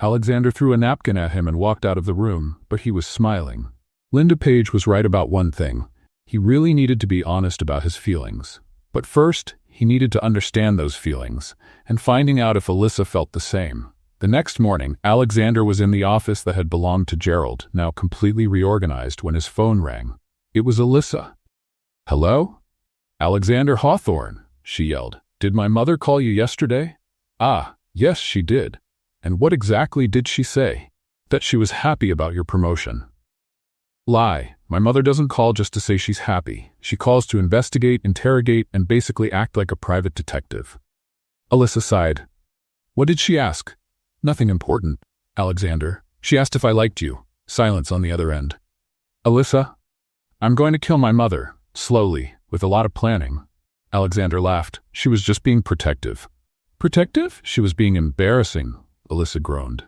Alexander threw a napkin at him and walked out of the room, but he was smiling. Linda Page was right about one thing. He really needed to be honest about his feelings. But first, he needed to understand those feelings, and finding out if Alyssa felt the same. The next morning, Alexander was in the office that had belonged to Gerald, now completely reorganized, when his phone rang. It was Alyssa. Hello? Alexander Hawthorne, she yelled. Did my mother call you yesterday? Ah, yes, she did. And what exactly did she say? That she was happy about your promotion. Lie. My mother doesn't call just to say she's happy. She calls to investigate, interrogate, and basically act like a private detective. Alyssa sighed. What did she ask? Nothing important, Alexander. She asked if I liked you. Silence on the other end. Alyssa? I'm going to kill my mother, slowly, with a lot of planning. Alexander laughed. She was just being protective. Protective? She was being embarrassing, Alyssa groaned.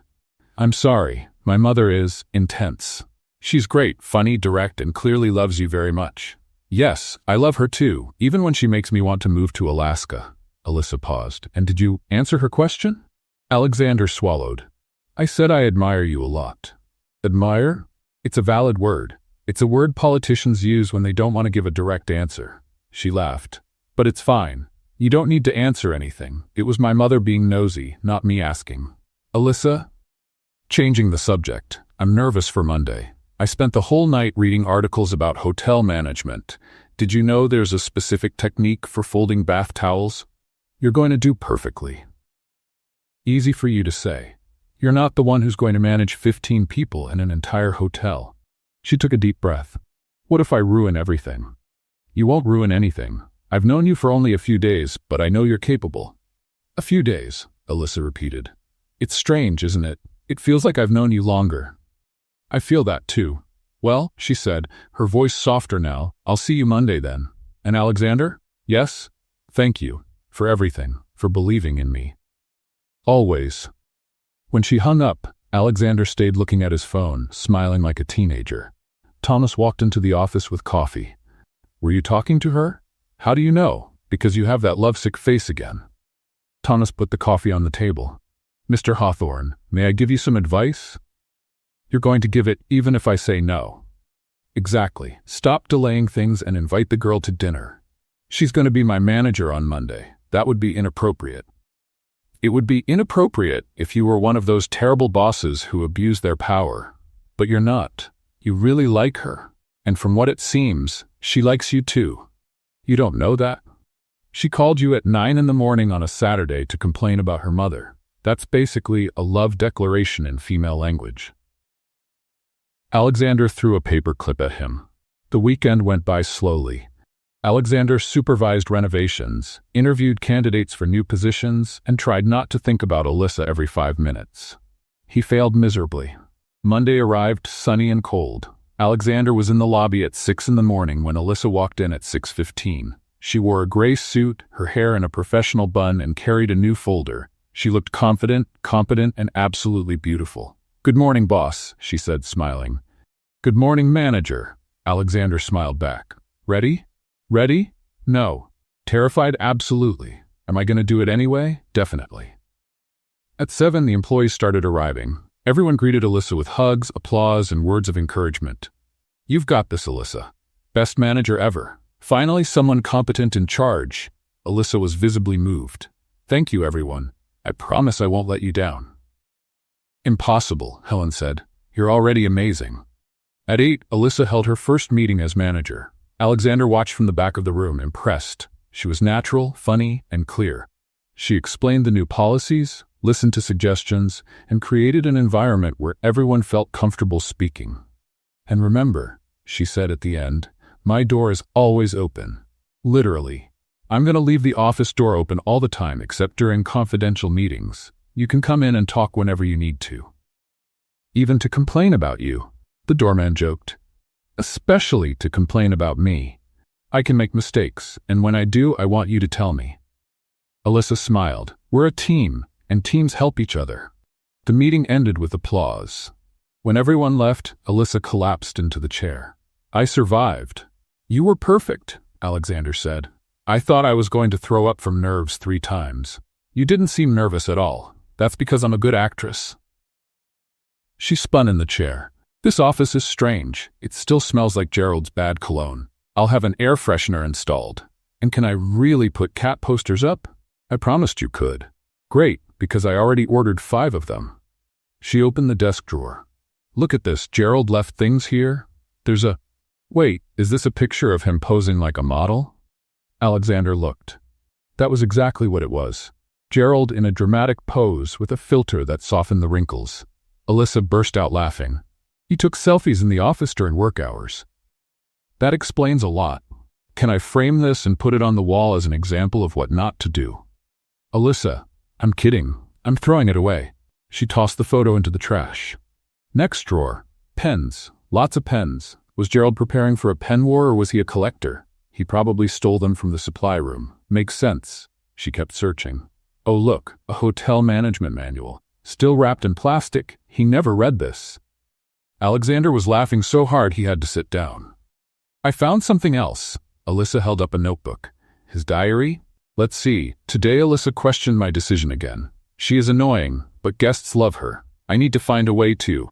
I'm sorry, my mother is intense. She's great, funny, direct, and clearly loves you very much. Yes, I love her too, even when she makes me want to move to Alaska. Alyssa paused. And did you answer her question? Alexander swallowed. I said I admire you a lot. Admire? It's a valid word. It's a word politicians use when they don't want to give a direct answer. She laughed. But it's fine. You don't need to answer anything. It was my mother being nosy, not me asking. Alyssa? Changing the subject. I'm nervous for Monday. I spent the whole night reading articles about hotel management. Did you know there's a specific technique for folding bath towels? You're going to do perfectly. Easy for you to say. You're not the one who's going to manage 15 people in an entire hotel. She took a deep breath. What if I ruin everything? You won't ruin anything. I've known you for only a few days, but I know you're capable. A few days, Alyssa repeated. It's strange, isn't it? It feels like I've known you longer. I feel that too. Well, she said, her voice softer now, I'll see you Monday then. And Alexander? Yes? Thank you. For everything. For believing in me. Always. When she hung up, Alexander stayed looking at his phone, smiling like a teenager. Thomas walked into the office with coffee. Were you talking to her? How do you know? Because you have that lovesick face again. Thomas put the coffee on the table. Mr. Hawthorne, may I give you some advice? You're going to give it even if I say no. Exactly. Stop delaying things and invite the girl to dinner. She's going to be my manager on Monday. That would be inappropriate. It would be inappropriate if you were one of those terrible bosses who abuse their power. But you're not. You really like her. And from what it seems, she likes you too. You don't know that? She called you at 9 in the morning on a Saturday to complain about her mother. That's basically a love declaration in female language. Alexander threw a paper clip at him. The weekend went by slowly. Alexander supervised renovations, interviewed candidates for new positions, and tried not to think about Alyssa every 5 minutes. He failed miserably. Monday arrived sunny and cold. Alexander was in the lobby at 6 in the morning when Alyssa walked in at 6:15. She wore a gray suit, her hair in a professional bun, and carried a new folder. She looked confident, competent, and absolutely beautiful. Good morning, boss, she said, smiling. Good morning, manager. Alexander smiled back. Ready? Ready? No. Terrified? Absolutely. Am I going to do it anyway? Definitely. At 7, the employees started arriving. Everyone greeted Alyssa with hugs, applause, and words of encouragement. You've got this, Alyssa. Best manager ever. Finally, someone competent in charge. Alyssa was visibly moved. Thank you, everyone. I promise I won't let you down. Impossible, Helen said. You're already amazing. At 8, Alyssa held her first meeting as manager. Alexander watched from the back of the room, impressed. She was natural, funny, and clear. She explained the new policies, listened to suggestions, and created an environment where everyone felt comfortable speaking. And remember, she said at the end, my door is always open. Literally. I'm going to leave the office door open all the time except during confidential meetings. You can come in and talk whenever you need to. Even to complain about you, the doorman joked. Especially to complain about me. I can make mistakes, and when I do, I want you to tell me. Alyssa smiled. We're a team, and teams help each other. The meeting ended with applause. When everyone left, Alyssa collapsed into the chair. I survived. You were perfect, Alexander said. I thought I was going to throw up from nerves 3 times. You didn't seem nervous at all. That's because I'm a good actress. She spun in the chair. This office is strange. It still smells like Gerald's bad cologne. I'll have an air freshener installed. And can I really put cat posters up? I promised you could. Great, because I already ordered 5 of them. She opened the desk drawer. Look at this. Gerald left things here. There's a... Wait, is this a picture of him posing like a model? Alexander looked. That was exactly what it was. Gerald in a dramatic pose with a filter that softened the wrinkles. Alyssa burst out laughing. He took selfies in the office during work hours. That explains a lot. Can I frame this and put it on the wall as an example of what not to do? Alyssa, I'm kidding. I'm throwing it away. She tossed the photo into the trash. Next drawer. Pens. Lots of pens. Was Gerald preparing for a pen war or was he a collector? He probably stole them from the supply room. Makes sense. She kept searching. Oh look, a hotel management manual. still wrapped in plastic. He never read this. Alexander was laughing so hard he had to sit down. I found something else. Alyssa held up a notebook. His diary? Let's see. Today Alyssa questioned my decision again. She is annoying, but guests love her. I need to find a way to.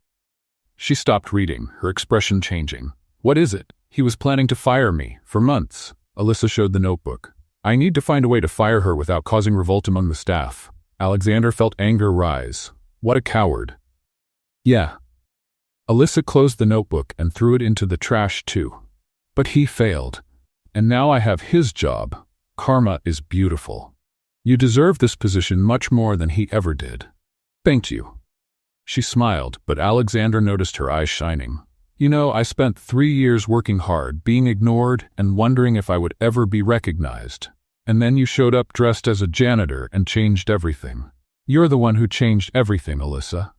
She stopped reading, her expression changing. What is it? He was planning to fire me, for months. Alyssa showed the notebook. I need to find a way to fire her without causing revolt among the staff. Alexander felt anger rise. What a coward. Yeah. Alyssa closed the notebook and threw it into the trash too. But he failed. And now I have his job. Karma is beautiful. You deserve this position much more than he ever did. Thank you. She smiled, but Alexander noticed her eyes shining. You know, I spent 3 years working hard, being ignored, and wondering if I would ever be recognized. And then you showed up dressed as a janitor and changed everything. You're the one who changed everything, Alyssa.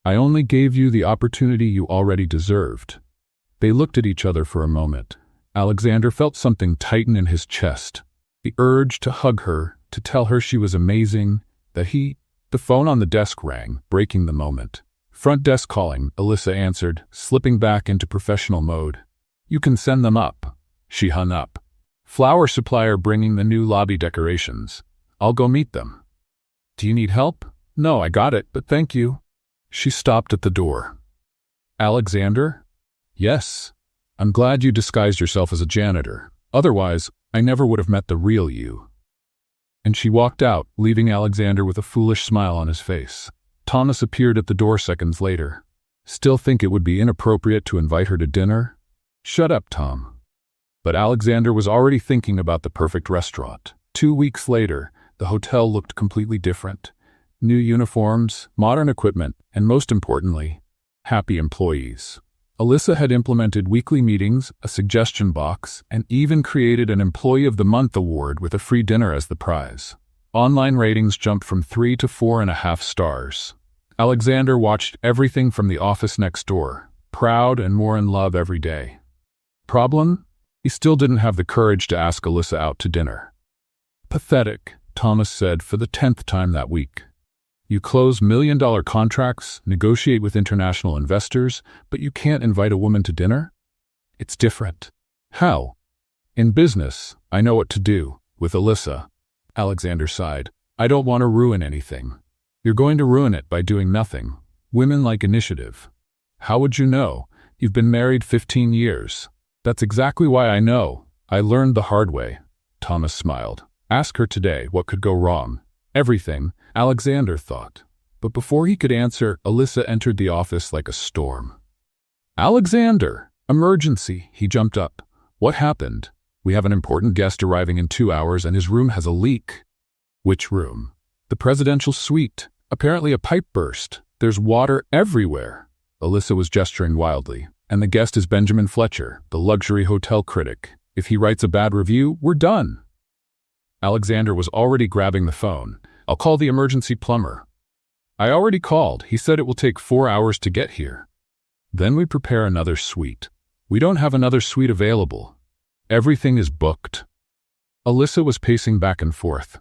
I only gave you the opportunity you already deserved. They looked at each other for a moment. Alexander felt something tighten in his chest. The urge to hug her, to tell her she was amazing, The phone on the desk rang, breaking the moment. Front desk calling, Alyssa answered, slipping back into professional mode. You can send them up. She hung up. Flower supplier bringing the new lobby decorations. I'll go meet them. Do you need help? No, I got it, but thank you. She stopped at the door. Alexander? Yes. I'm glad you disguised yourself as a janitor. Otherwise, I never would have met the real you. And she walked out, leaving Alexander with a foolish smile on his face. Thomas appeared at the door seconds later. Still think it would be inappropriate to invite her to dinner? Shut up, Tom. But Alexander was already thinking about the perfect restaurant. 2 weeks later, the hotel looked completely different. New uniforms, modern equipment, and most importantly, happy employees. Alyssa had implemented weekly meetings, a suggestion box, and even created an Employee of the Month award with a free dinner as the prize. Online ratings jumped from 3 to 4.5 stars. Alexander watched everything from the office next door, proud and more in love every day. Problem? He still didn't have the courage to ask Alyssa out to dinner. Pathetic, Thomas said for the 10th time that week. You close million-dollar contracts, negotiate with international investors, but you can't invite a woman to dinner? It's different. How? In business, I know what to do. With Alyssa. Alexander sighed. I don't want to ruin anything. You're going to ruin it by doing nothing. Women like initiative. How would you know? You've been married 15 years. That's exactly why I know. I learned the hard way. Thomas smiled. Ask her today what could go wrong. Everything, Alexander thought. But before he could answer, Alyssa entered the office like a storm. Alexander! Emergency! He jumped up. What happened? We have an important guest arriving in 2 hours and his room has a leak. Which room? The presidential suite. Apparently a pipe burst. There's water everywhere. Alyssa was gesturing wildly. And the guest is Benjamin Fletcher, the luxury hotel critic. If he writes a bad review, we're done. Alexander was already grabbing the phone. I'll call the emergency plumber. I already called. He said it will take 4 hours to get here. Then we prepare another suite. We don't have another suite available. Everything is booked. Alyssa was pacing back and forth.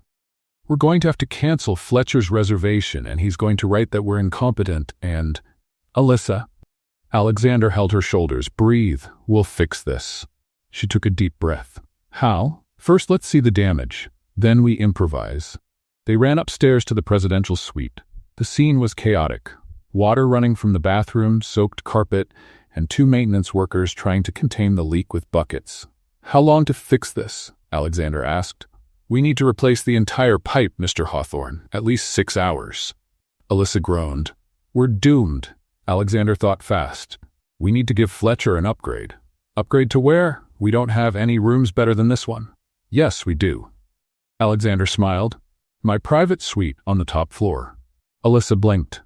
We're going to have to cancel Fletcher's reservation and he's going to write that we're incompetent and… Alyssa. Alexander held her shoulders. Breathe. We'll fix this. She took a deep breath. How? First, let's see the damage. Then we improvise. They ran upstairs to the presidential suite. The scene was chaotic. Water running from the bathroom, soaked carpet, and 2 maintenance workers trying to contain the leak with buckets. How long to fix this? Alexander asked. We need to replace the entire pipe, Mr. Hawthorne. At least 6 hours. Alyssa groaned. We're doomed. Alexander thought fast. We need to give Fletcher an upgrade. Upgrade to where? We don't have any rooms better than this one. Yes, we do. Alexander smiled. My private suite on the top floor. Alyssa blinked.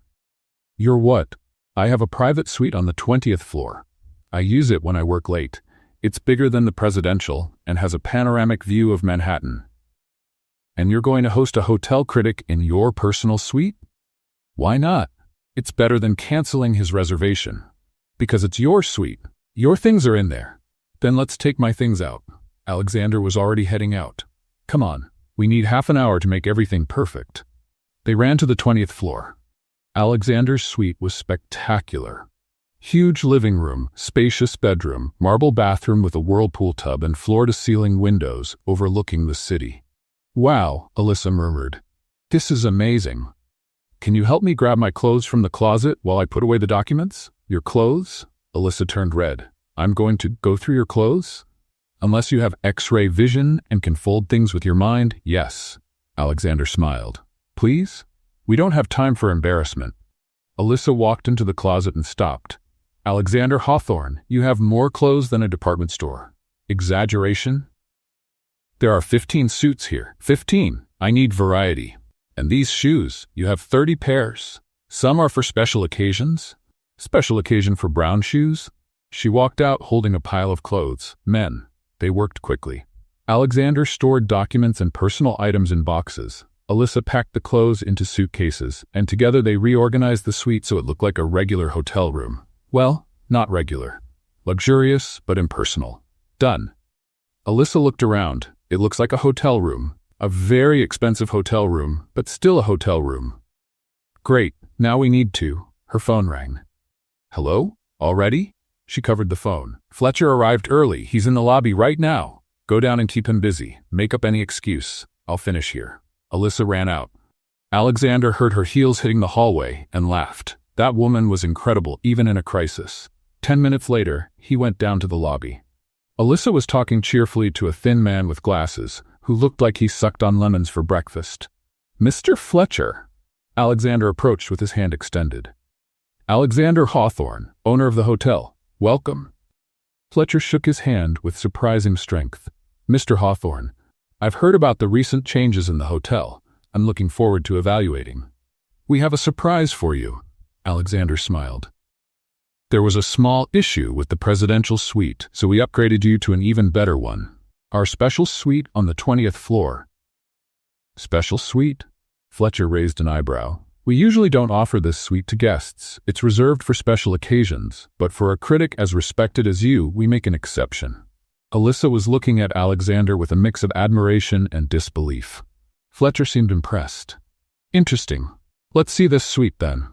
You're what? I have a private suite on the 20th floor. I use it when I work late. It's bigger than the presidential and has a panoramic view of Manhattan. And you're going to host a hotel critic in your personal suite? Why not? It's better than canceling his reservation. Because it's your suite. Your things are in there. Then let's take my things out. Alexander was already heading out. Come on, we need half an hour to make everything perfect. They ran to the 20th floor. Alexander's suite was spectacular. Huge living room, spacious bedroom, marble bathroom with a whirlpool tub and floor-to-ceiling windows overlooking the city. "Wow," Alyssa murmured. "This is amazing. Can you help me grab my clothes from the closet while I put away the documents?" "Your clothes?" Alyssa turned red. "I'm going to go through your clothes?" "Unless you have X-ray vision and can fold things with your mind, yes." Alexander smiled. "Please? We don't have time for embarrassment." Alyssa walked into the closet and stopped. "Alexander Hawthorne, you have more clothes than a department store." "Exaggeration?" "There are 15 suits here." 15. I need variety. "And these shoes, you have 30 pairs. Some are for special occasions." "Special occasion for brown shoes?" She walked out holding a pile of clothes. Men. They worked quickly. Alexander stored documents and personal items in boxes. Alyssa packed the clothes into suitcases, and together they reorganized the suite so it looked like a regular hotel room. Well, not regular. Luxurious, but impersonal. Done. Alyssa looked around. It looks like a hotel room. A very expensive hotel room, but still a hotel room. "Great, now we need to." Her phone rang. "Hello? Already?" She covered the phone. "Fletcher arrived early. He's in the lobby right now. Go down and keep him busy. Make up any excuse. I'll finish here." Alyssa ran out. Alexander heard her heels hitting the hallway and laughed. That woman was incredible, even in a crisis. 10 minutes later, he went down to the lobby. Alyssa was talking cheerfully to a thin man with glasses, who looked like he sucked on lemons for breakfast. "Mr. Fletcher." Alexander approached with his hand extended. "Alexander Hawthorne, owner of the hotel. Welcome." Fletcher shook his hand with surprising strength. "Mr. Hawthorne, I've heard about the recent changes in the hotel. I'm looking forward to evaluating." "We have a surprise for you." Alexander smiled. "There was a small issue with the presidential suite, so we upgraded you to an even better one. Our special suite on the 20th floor." "Special suite?" Fletcher raised an eyebrow. "We usually don't offer this suite to guests. It's reserved for special occasions, but for a critic as respected as you, we make an exception." Alyssa was looking at Alexander with a mix of admiration and disbelief. Fletcher seemed impressed. "Interesting. Let's see this suite then."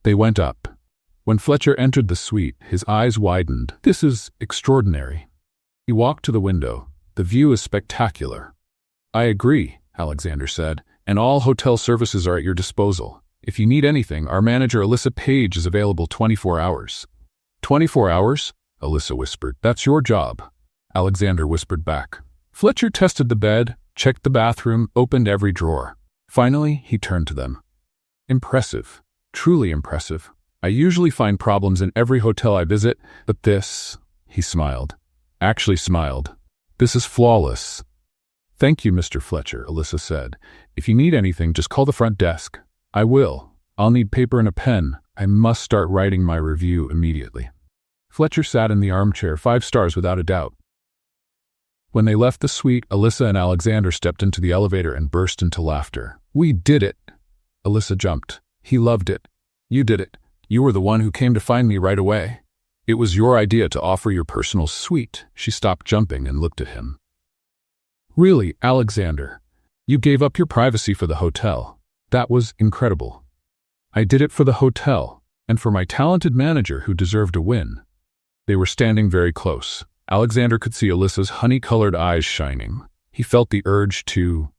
They went up. When Fletcher entered the suite, his eyes widened. "This is extraordinary." He walked to the window. "The view is spectacular." "I agree," Alexander said, "and all hotel services are at your disposal. If you need anything, our manager Alyssa Page is available 24 hours. 24 hours? Alyssa whispered. "That's your job." Alexander whispered back. Fletcher tested the bed, checked the bathroom, opened every drawer. Finally, he turned to them. "Impressive. Truly impressive. I usually find problems in every hotel I visit, but this," he smiled. Actually smiled. "This is flawless." "Thank you, Mr. Fletcher," Alyssa said. "If you need anything, just call the front desk." "I will. I'll need paper and a pen. I must start writing my review immediately." Fletcher sat in the armchair, 5 stars without a doubt. When they left the suite, Alyssa and Alexander stepped into the elevator and burst into laughter. "We did it!" Alyssa jumped. "He loved it. You did it. You were the one who came to find me right away. It was your idea to offer your personal suite." She stopped jumping and looked at him. "Really, Alexander? You gave up your privacy for the hotel. That was incredible." "I did it for the hotel, and for my talented manager who deserved a win." They were standing very close. Alexander could see Alyssa's honey-colored eyes shining. He felt the urge to...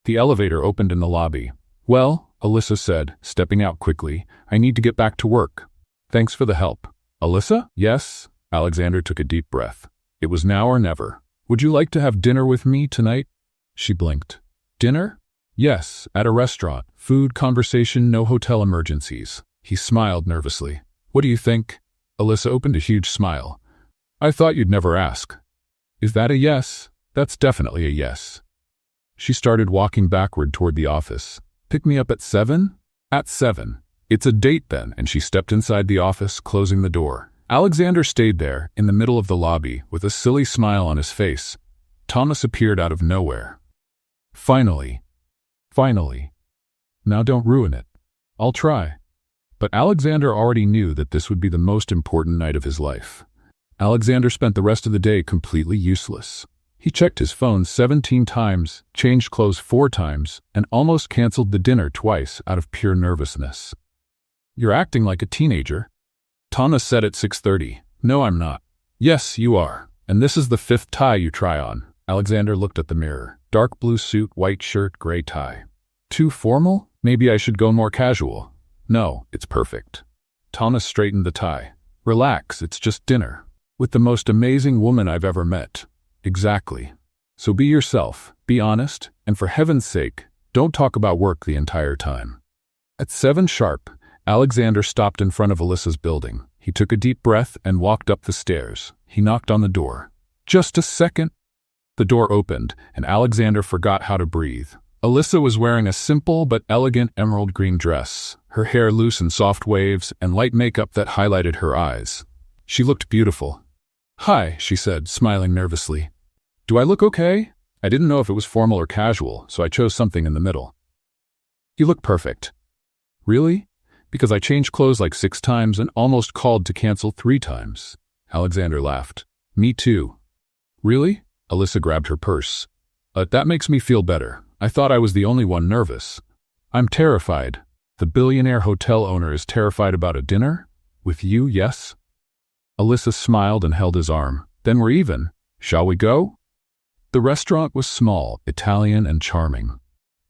The elevator opened in the lobby. "Well," Alyssa said, stepping out quickly, "I need to get back to work. Thanks for the help." "Alyssa?" "Yes." Alexander took a deep breath. It was now or never. "Would you like to have dinner with me tonight?" She blinked. "Dinner?" "Yes, at a restaurant. Food, conversation, no hotel emergencies." He smiled nervously. "What do you think?" Alyssa opened a huge smile. "I thought you'd never ask." "Is that a yes?" "That's definitely a yes." She started walking backward toward the office. "Pick me up at 7? "At 7. "It's a date then," and she stepped inside the office, closing the door. Alexander stayed there, in the middle of the lobby, with a silly smile on his face. Thomas appeared out of nowhere. Finally. Now don't ruin it." "I'll try." But Alexander already knew that this would be the most important night of his life. Alexander spent the rest of the day completely useless. He checked his phone 17 times, changed clothes 4 times, and almost canceled the dinner twice out of pure nervousness. "You're acting like a teenager." Tana said at 6:30. "No, I'm not." "Yes, you are. And this is the 5th tie you try on." Alexander looked at the mirror. Dark blue suit, white shirt, gray tie. "Too formal? Maybe I should go more casual." "No, it's perfect." Tana straightened the tie. "Relax, it's just dinner. With the most amazing woman I've ever met." "Exactly. So be yourself, be honest, and for heaven's sake, don't talk about work the entire time." At 7 sharp, Alexander stopped in front of Alyssa's building. He took a deep breath and walked up the stairs. He knocked on the door. "Just a second." The door opened, and Alexander forgot how to breathe. Alyssa was wearing a simple but elegant emerald green dress, her hair loose in soft waves and light makeup that highlighted her eyes. She looked beautiful. "Hi," she said, smiling nervously. "Do I look okay?" I didn't know if it was formal or casual, so I chose something in the middle. "You look perfect." "Really?" "Because I changed clothes like 6 times and almost called to cancel 3 times. Alexander laughed. "Me too." "Really?" Alyssa grabbed her purse. That makes me feel better. I thought I was the only one nervous." "I'm terrified." "The billionaire hotel owner is terrified about a dinner? With you, yes?" Alyssa smiled and held his arm. "Then we're even. Shall we go?" The restaurant was small, Italian, and charming.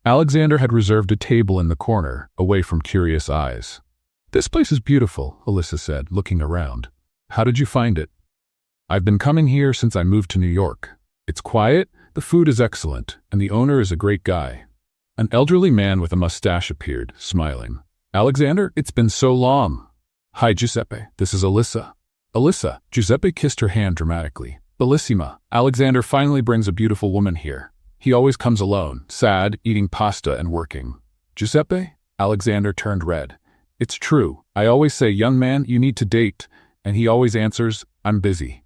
Alexander had reserved a table in the corner, away from curious eyes. "This place is beautiful," Alyssa said, looking around. "How did you find it?" "I've been coming here since I moved to New York. It's quiet, the food is excellent, and the owner is a great guy." An elderly man with a mustache appeared, smiling. "Alexander, it's been so long." "Hi, Giuseppe. This is Alyssa." "Alyssa." Giuseppe kissed her hand dramatically. "Bellissima. Alexander finally brings a beautiful woman here. He always comes alone, sad, eating pasta and working." "Giuseppe?" Alexander turned red. "It's true. I always say, 'Young man, you need to date,' and he always answers, 'I'm busy.'"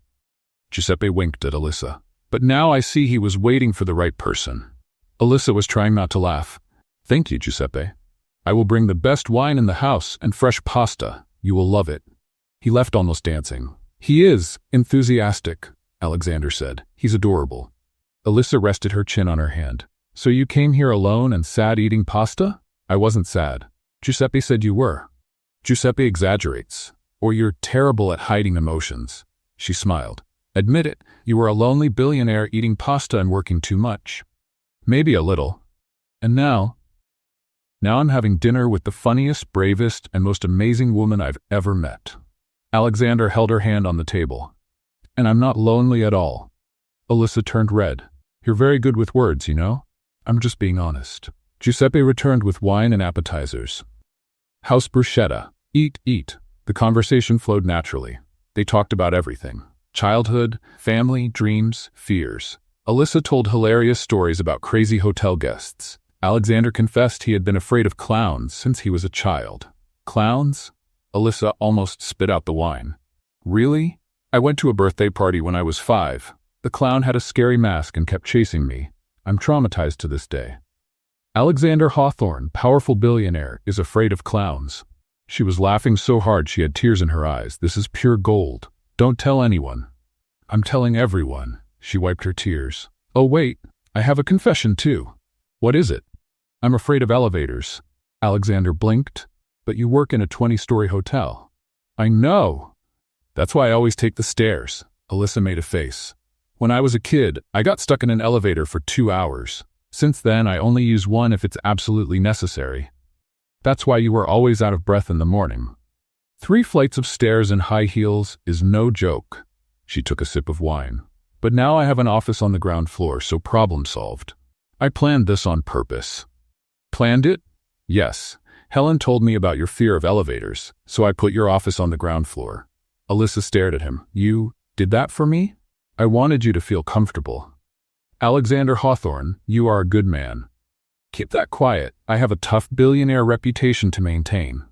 Giuseppe winked at Alyssa. "But now I see he was waiting for the right person." Alyssa was trying not to laugh. "Thank you, Giuseppe. I will bring the best wine in the house and fresh pasta. You will love it." He left almost dancing. "He is enthusiastic," Alexander said. "He's adorable." Alyssa rested her chin on her hand. "So you came here alone and sad eating pasta?" "I wasn't sad. Giuseppe said you were." "Giuseppe exaggerates. Or you're terrible at hiding emotions." She smiled. "Admit it, you were a lonely billionaire eating pasta and working too much." "Maybe a little." "And now I'm having dinner with the funniest, bravest, and most amazing woman I've ever met." Alexander held her hand on the table. "And I'm not lonely at all." Alyssa turned red. "You're very good with words, you know. I'm just being honest." Giuseppe returned with wine and appetizers. "House bruschetta. Eat, eat." The conversation flowed naturally. They talked about everything. Childhood, family, dreams, fears. Alyssa told hilarious stories about crazy hotel guests. Alexander confessed he had been afraid of clowns since he was a child. "Clowns?" Alyssa almost spit out the wine. "Really? I went to a birthday party when I was 5. The clown had a scary mask and kept chasing me. I'm traumatized to this day." Alexander Hawthorne, powerful billionaire, is afraid of clowns. She was laughing so hard she had tears in her eyes. "This is pure gold. Don't tell anyone." "I'm telling everyone." She wiped her tears. "Oh wait, I have a confession too." "What is it?" "I'm afraid of elevators." Alexander blinked. "But you work in a 20-story hotel." "I know. That's why I always take the stairs." Alyssa made a face. "When I was a kid, I got stuck in an elevator for 2 hours. Since then, I only use one if it's absolutely necessary." "That's why you are always out of breath in the morning." 3 flights of stairs in high heels is no joke." She took a sip of wine. "But now I have an office on the ground floor, so problem solved. I planned this on purpose." "Planned it?" "Yes. Helen told me about your fear of elevators, so I put your office on the ground floor." Alyssa stared at him. "You did that for me?" "I wanted you to feel comfortable." "Alexander Hawthorne, you are a good man." "Keep that quiet. I have a tough billionaire reputation to maintain."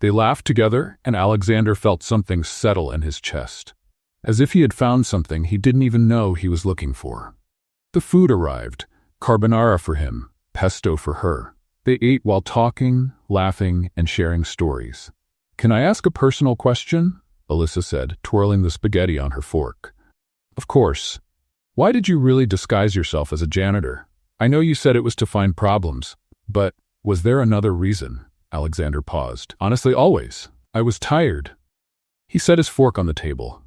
They laughed together, and Alexander felt something settle in his chest. As if he had found something he didn't even know he was looking for. The food arrived. Carbonara for him, pesto for her. They ate while talking, laughing, and sharing stories. "Can I ask a personal question?" Alyssa said, twirling the spaghetti on her fork. "Of course." Why did you really disguise yourself as a janitor? I know you said it was to find problems, but was there another reason? Alexander paused. Honestly, always. I was tired. He set his fork on the table.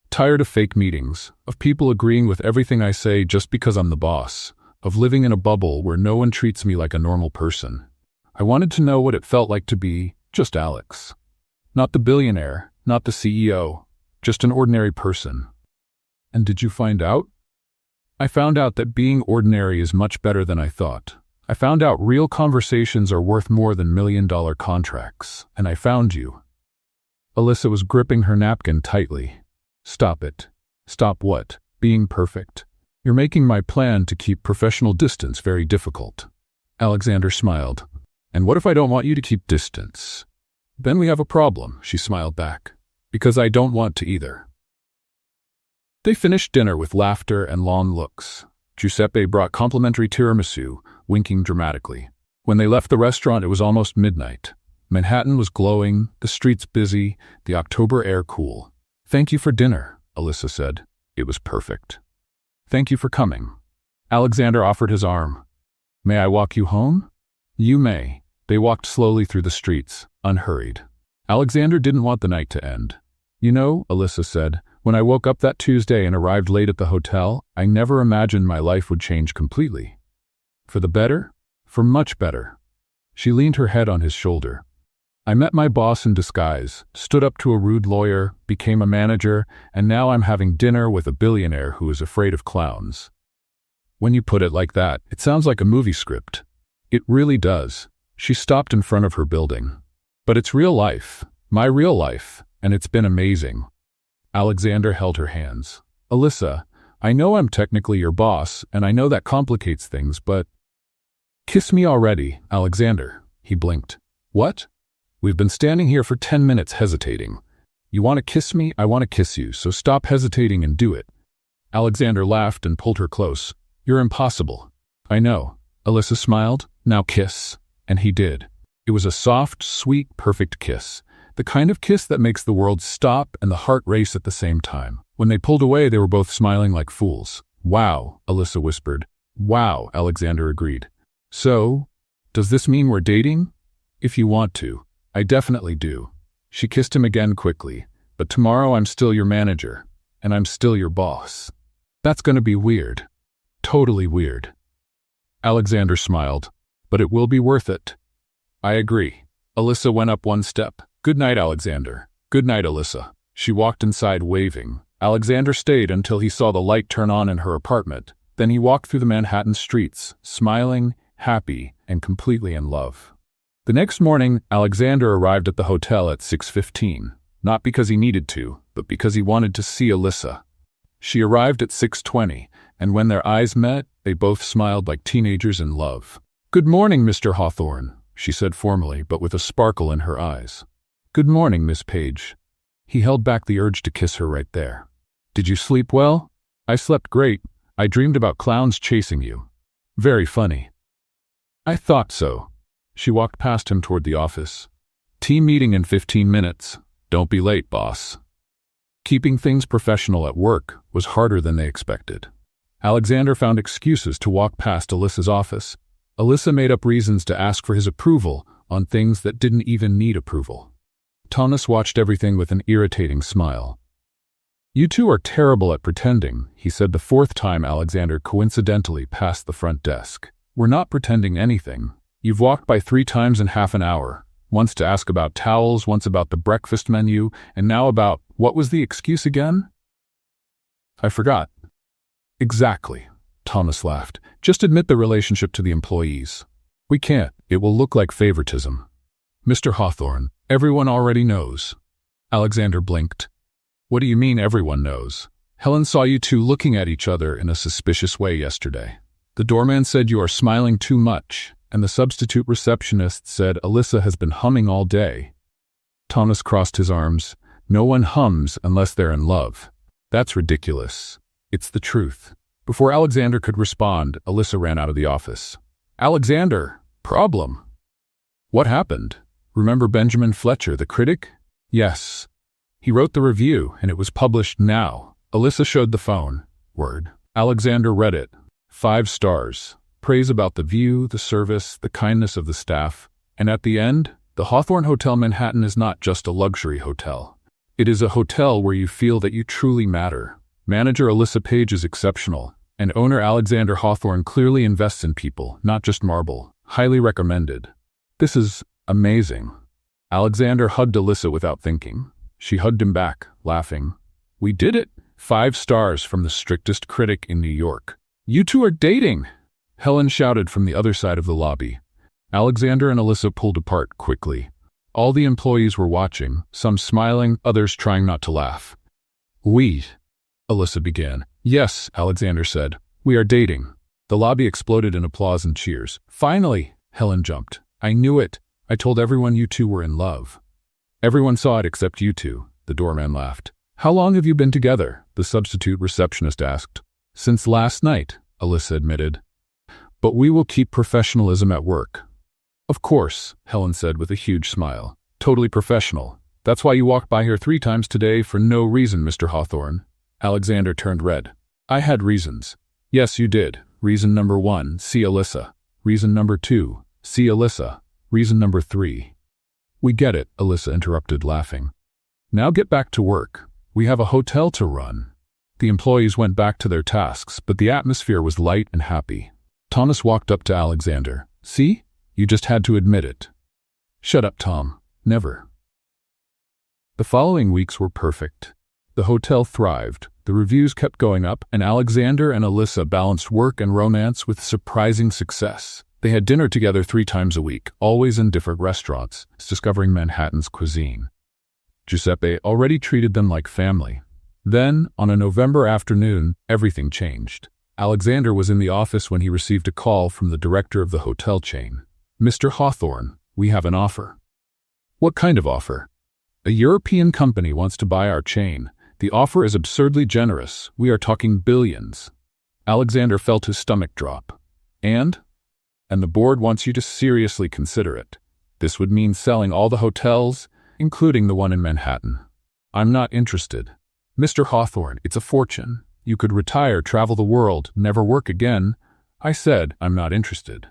Tired of fake meetings, of people agreeing with everything I say just because I'm the boss, of living in a bubble where no one treats me like a normal person. I wanted to know what it felt like to be just Alex. Not the billionaire, not the CEO, just an ordinary person. And did you find out? I found out that being ordinary is much better than I thought. I found out real conversations are worth more than million-dollar contracts, and I found you. Alyssa was gripping her napkin tightly. Stop it. Stop what? Being perfect. You're making my plan to keep professional distance very difficult. Alexander smiled. And what if I don't want you to keep distance? Then we have a problem, she smiled back. Because I don't want to either. They finished dinner with laughter and long looks. Giuseppe brought complimentary tiramisu, winking dramatically. When they left the restaurant, it was almost midnight. Manhattan was glowing, the streets busy, the October air cool. Thank you for dinner, Alyssa said. It was perfect. Thank you for coming. Alexander offered his arm. May I walk you home? You may. They walked slowly through the streets, unhurried. Alexander didn't want the night to end. You know, Alyssa said, when I woke up that Tuesday and arrived late at the hotel, I never imagined my life would change completely. For the better? For much better. She leaned her head on his shoulder. I met my boss in disguise, stood up to a rude lawyer, became a manager, and now I'm having dinner with a billionaire who is afraid of clowns. When you put it like that, it sounds like a movie script. It really does. She stopped in front of her building. But it's real life, my real life, and it's been amazing. Alexander held her hands. Alyssa, I know I'm technically your boss, and I know that complicates things, but... Kiss me already, Alexander, he blinked. What? We've been standing here for 10 minutes hesitating. You want to kiss me? I want to kiss you, so stop hesitating and do it. Alexander laughed and pulled her close. You're impossible. I know. Alyssa smiled. Now kiss. And he did. It was a soft, sweet, perfect kiss. The kind of kiss that makes the world stop and the heart race at the same time. When they pulled away, they were both smiling like fools. Wow, Alyssa whispered. Wow, Alexander agreed. So, does this mean we're dating? If you want to. I definitely do. She kissed him again quickly. But tomorrow I'm still your manager. And I'm still your boss. That's gonna be weird. Totally weird. Alexander smiled. But it will be worth it. I agree. Alyssa went up one step. Good night, Alexander. Good night, Alyssa. She walked inside waving. Alexander stayed until he saw the light turn on in her apartment. Then he walked through the Manhattan streets, smiling, happy, and completely in love. The next morning, Alexander arrived at the hotel at 6:15, not because he needed to, but because he wanted to see Alyssa. She arrived at 6:20, and when their eyes met, they both smiled like teenagers in love. Good morning, Mr. Hawthorne, she said formally, but with a sparkle in her eyes. Good morning, Miss Page. He held back the urge to kiss her right there. Did you sleep well? I slept great. I dreamed about clowns chasing you. Very funny. I thought so. She walked past him toward the office. Team meeting in 15 minutes. Don't be late, boss. Keeping things professional at work was harder than they expected. Alexander found excuses to walk past Alyssa's office. Alyssa made up reasons to ask for his approval on things that didn't even need approval. Thomas watched everything with an irritating smile. You two are terrible at pretending, he said the fourth time Alexander coincidentally passed the front desk. We're not pretending anything. You've walked by 3 times in half an hour, once to ask about towels, once about the breakfast menu, and now about, what was the excuse again? I forgot. Exactly, Thomas laughed. Just admit the relationship to the employees. We can't. It will look like favoritism. Mr. Hawthorne, everyone already knows. Alexander blinked. What do you mean everyone knows? Helen saw you two looking at each other in a suspicious way yesterday. The doorman said you are smiling too much, and the substitute receptionist said Alyssa has been humming all day. Thomas crossed his arms. No one hums unless they're in love. That's ridiculous. It's the truth. Before Alexander could respond, Alyssa ran out of the office. Alexander, problem. What happened? Remember Benjamin Fletcher, the critic? Yes. He wrote the review, and it was published now. Alyssa showed the phone. Word. Alexander read it. 5 stars. Praise about the view, the service, the kindness of the staff. And at the end, the Hawthorne Hotel Manhattan is not just a luxury hotel. It is a hotel where you feel that you truly matter. Manager Alyssa Page is exceptional, and owner Alexander Hawthorne clearly invests in people, not just marble. Highly recommended. This is amazing. Alexander hugged Alyssa without thinking. She hugged him back, laughing. We did it! 5 stars from the strictest critic in New York. You two are dating! Helen shouted from the other side of the lobby. Alexander and Alyssa pulled apart quickly. All the employees were watching, some smiling, others trying not to laugh. We, Alyssa began. Yes, Alexander said. We are dating. The lobby exploded in applause and cheers. Finally, Helen jumped. I knew it. I told everyone you two were in love. Everyone saw it except you two, the doorman laughed. How long have you been together? The substitute receptionist asked. Since last night, Alyssa admitted. But we will keep professionalism at work. Of course, Helen said with a huge smile. Totally professional. That's why you walked by here 3 times today for no reason, Mr. Hawthorne. Alexander turned red. I had reasons. Yes, you did. Reason number 1, see Alyssa. Reason number 2, see Alyssa. Reason number 3. We get it, Alyssa interrupted, laughing. Now get back to work. We have a hotel to run. The employees went back to their tasks, but the atmosphere was light and happy. Thomas walked up to Alexander. See? You just had to admit it. Shut up, Tom. Never. The following weeks were perfect. The hotel thrived, the reviews kept going up, and Alexander and Alyssa balanced work and romance with surprising success. They had dinner together 3 times a week, always in different restaurants, discovering Manhattan's cuisine. Giuseppe already treated them like family. Then, on a November afternoon, everything changed. Alexander was in the office when he received a call from the director of the hotel chain. Mr. Hawthorne, we have an offer. What kind of offer? A European company wants to buy our chain. The offer is absurdly generous. We are talking billions. Alexander felt his stomach drop. And the board wants you to seriously consider it. This would mean selling all the hotels, including the one in Manhattan. I'm not interested. Mr. Hawthorne, it's a fortune. You could retire, travel the world, never work again. I said, I'm not interested.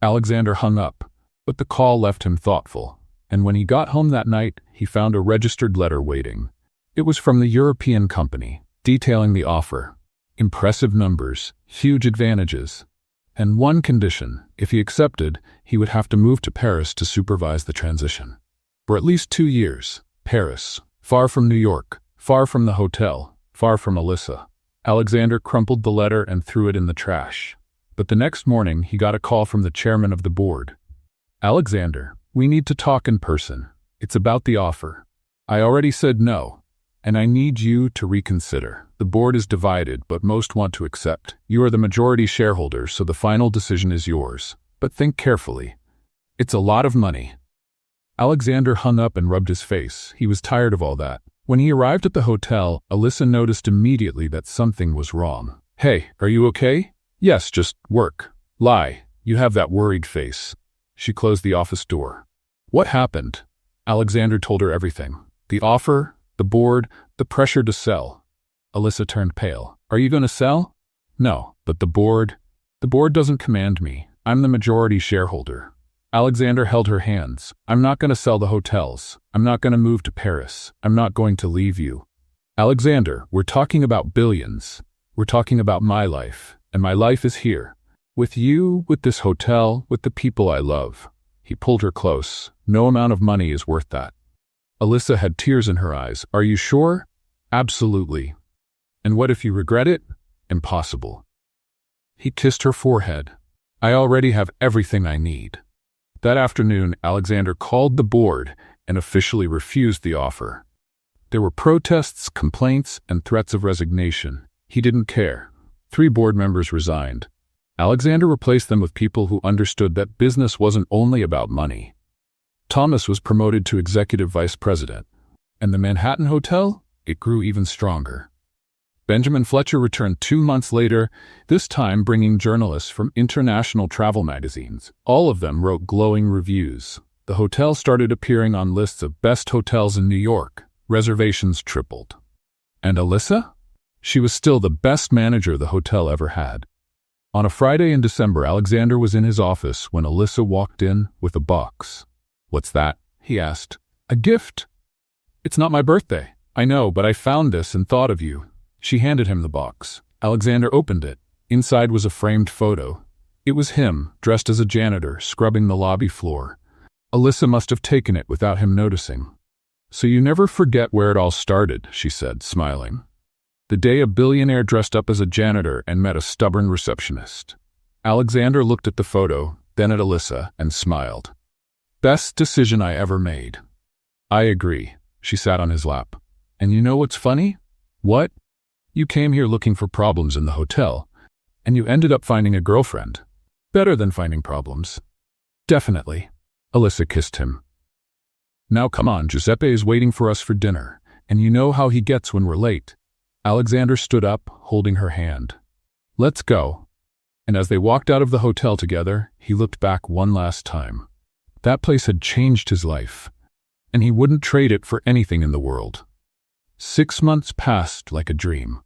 Alexander hung up, but the call left him thoughtful, and when he got home that night, he found a registered letter waiting. It was from the European company, detailing the offer. Impressive numbers, huge advantages. And one condition: if he accepted, he would have to move to Paris to supervise the transition. For at least 2 years, Paris, far from New York, far from the hotel, far from Alyssa. Alexander crumpled the letter and threw it in the trash. But the next morning, he got a call from the chairman of the board. Alexander, we need to talk in person. It's about the offer. I already said no, and I need you to reconsider. The board is divided, but most want to accept. You are the majority shareholder, so the final decision is yours. But think carefully. It's a lot of money. Alexander hung up and rubbed his face. He was tired of all that. When he arrived at the hotel, Alyssa noticed immediately that something was wrong. Hey, are you okay? Yes, just work. Lie. You have that worried face. She closed the office door. What happened? Alexander told her everything. The offer, the board, the pressure to sell. Alyssa turned pale. Are you going to sell? No, but the board? The board doesn't command me. I'm the majority shareholder. Alexander held her hands. I'm not going to sell the hotels. I'm not going to move to Paris. I'm not going to leave you. Alexander, we're talking about billions. We're talking about my life, and my life is here. With you, with this hotel, with the people I love. He pulled her close. No amount of money is worth that. Alyssa had tears in her eyes. Are you sure? Absolutely. And what if you regret it? Impossible. He kissed her forehead. I already have everything I need. That afternoon, Alexander called the board and officially refused the offer. There were protests, complaints, and threats of resignation. He didn't care. 3 board members resigned. Alexander replaced them with people who understood that business wasn't only about money. Thomas was promoted to executive vice president. And the Manhattan Hotel? It grew even stronger. Benjamin Fletcher returned 2 months later, this time bringing journalists from international travel magazines. All of them wrote glowing reviews. The hotel started appearing on lists of best hotels in New York. Reservations tripled. And Alyssa? She was still the best manager the hotel ever had. On a Friday in December, Alexander was in his office when Alyssa walked in with a box. "What's that?" he asked. "A gift." "It's not my birthday." "I know, but I found this and thought of you." She handed him the box. Alexander opened it. Inside was a framed photo. It was him, dressed as a janitor, scrubbing the lobby floor. Alyssa must have taken it without him noticing. "So you never forget where it all started," she said, smiling. "The day a billionaire dressed up as a janitor and met a stubborn receptionist." Alexander looked at the photo, then at Alyssa, and smiled. "Best decision I ever made." "I agree." She sat on his lap. "And you know what's funny?" "What?" "You came here looking for problems in the hotel, and you ended up finding a girlfriend. Better than finding problems." "Definitely." Alyssa kissed him. "Now come on, Giuseppe is waiting for us for dinner, and you know how he gets when we're late." Alexander stood up, holding her hand. "Let's go." And as they walked out of the hotel together, he looked back one last time. That place had changed his life, and he wouldn't trade it for anything in the world. 6 months passed like a dream.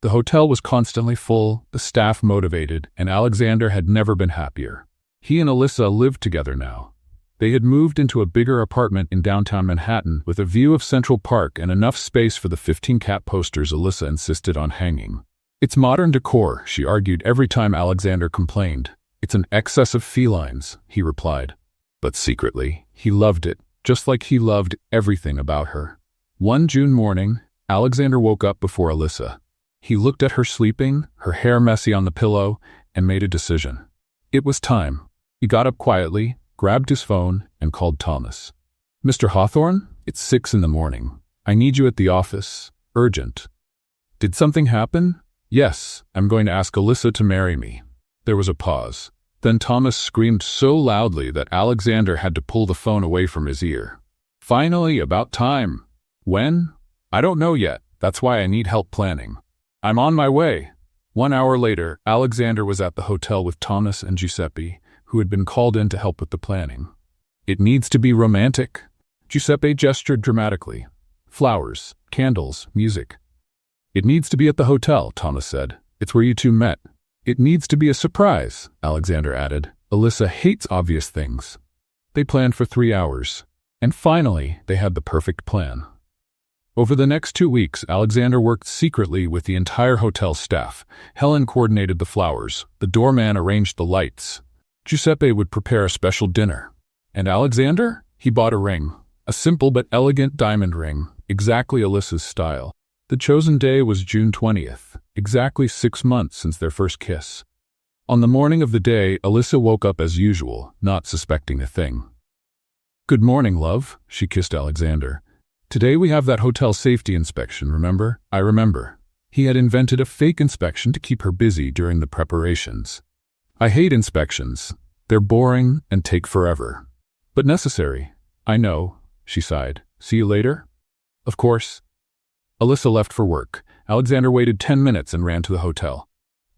The hotel was constantly full, the staff motivated, and Alexander had never been happier. He and Alyssa lived together now. They had moved into a bigger apartment in downtown Manhattan with a view of Central Park and enough space for the 15 cat posters Alyssa insisted on hanging. "It's modern decor," she argued every time Alexander complained. "It's an excess of felines," he replied. But secretly, he loved it, just like he loved everything about her. One June morning, Alexander woke up before Alyssa. He looked at her sleeping, her hair messy on the pillow, and made a decision. It was time. He got up quietly, grabbed his phone, and called Thomas. "Mr. Hawthorne, it's 6 in the morning. I need you at the office. Urgent." "Did something happen?" "Yes, I'm going to ask Alyssa to marry me." There was a pause. Then Thomas screamed so loudly that Alexander had to pull the phone away from his ear. "Finally, about time." "When?" "I don't know yet. That's why I need help planning." "I'm on my way." 1 hour later, Alexander was at the hotel with Thomas and Giuseppe, who had been called in to help with the planning. "It needs to be romantic." Giuseppe gestured dramatically. "Flowers, candles, music." "It needs to be at the hotel," Thomas said. "It's where you two met." "It needs to be a surprise," Alexander added. "Alyssa hates obvious things." They planned for 3 hours, and finally they had the perfect plan. Over the next 2 weeks, Alexander worked secretly with the entire hotel staff. Helen coordinated the flowers, the doorman arranged the lights. Giuseppe would prepare a special dinner. And Alexander? He bought a ring. A simple but elegant diamond ring, exactly Alyssa's style. The chosen day was June 20th, exactly 6 months since their first kiss. On the morning of the day, Alyssa woke up as usual, not suspecting a thing. "Good morning, love," she kissed Alexander. "Today we have that hotel safety inspection, remember?" "I remember." He had invented a fake inspection to keep her busy during the preparations. "I hate inspections. They're boring and take forever. But necessary." "I know," she sighed. "See you later?" "Of course." Alyssa left for work. Alexander waited 10 minutes and ran to the hotel.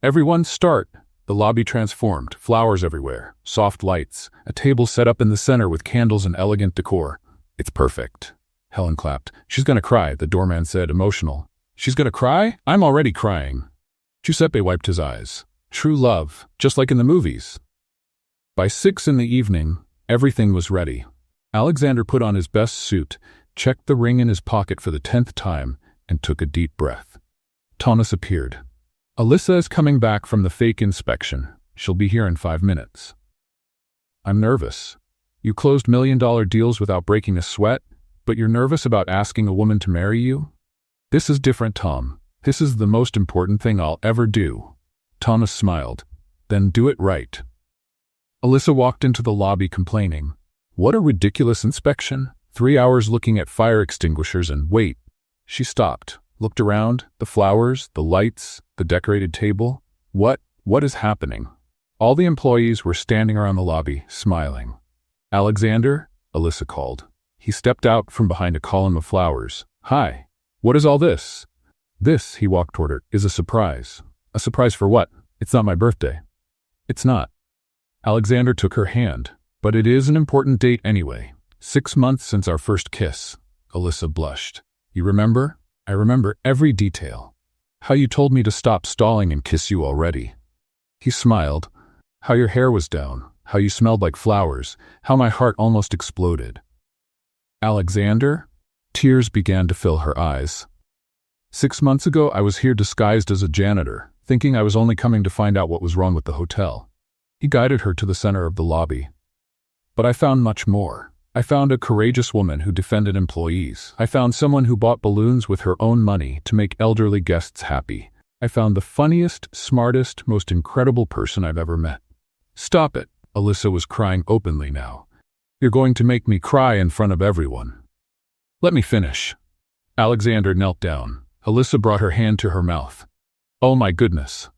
"Everyone start." The lobby transformed, flowers everywhere, soft lights, a table set up in the center with candles and elegant decor. "It's perfect." Helen clapped. "She's gonna cry," the doorman said, emotional. "She's gonna cry? I'm already crying." Giuseppe wiped his eyes. True love, just like in the movies. By 6 in the evening, everything was ready. Alexander put on his best suit, checked the ring in his pocket for the 10th time, and took a deep breath. Thomas appeared. "Alyssa is coming back from the fake inspection. She'll be here in 5 minutes." "I'm nervous." "You closed million-dollar deals without breaking a sweat, but you're nervous about asking a woman to marry you?" "This is different, Tom. This is the most important thing I'll ever do." Thomas smiled. "Then do it right." Alyssa walked into the lobby complaining. "What a ridiculous inspection. 3 hours looking at fire extinguishers and wait." She stopped, looked around, the flowers, the lights, the decorated table. What is happening?" All the employees were standing around the lobby, smiling. "Alexander?" Alyssa called. He stepped out from behind a column of flowers. "Hi. What is all this?" "This," he walked toward her, "is a surprise." "A surprise for what?" "It's not my birthday." "It's not." Alexander took her hand. "But it is an important date anyway. 6 months since our first kiss." Alyssa blushed. "You remember?" "I remember every detail." How you told me to stop stalling and kiss you already. He smiled. How your hair was down, how you smelled like flowers, how my heart almost exploded. Alexander? Tears began to fill her eyes. 6 months ago, I was here disguised as a janitor, thinking I was only coming to find out what was wrong with the hotel. He guided her to the center of the lobby. But I found much more. I found a courageous woman who defended employees. I found someone who bought balloons with her own money to make elderly guests happy. I found the funniest, smartest, most incredible person I've ever met. Stop it. Alyssa was crying openly now. You're going to make me cry in front of everyone. Let me finish. Alexander knelt down. Alyssa brought her hand to her mouth. Oh my goodness.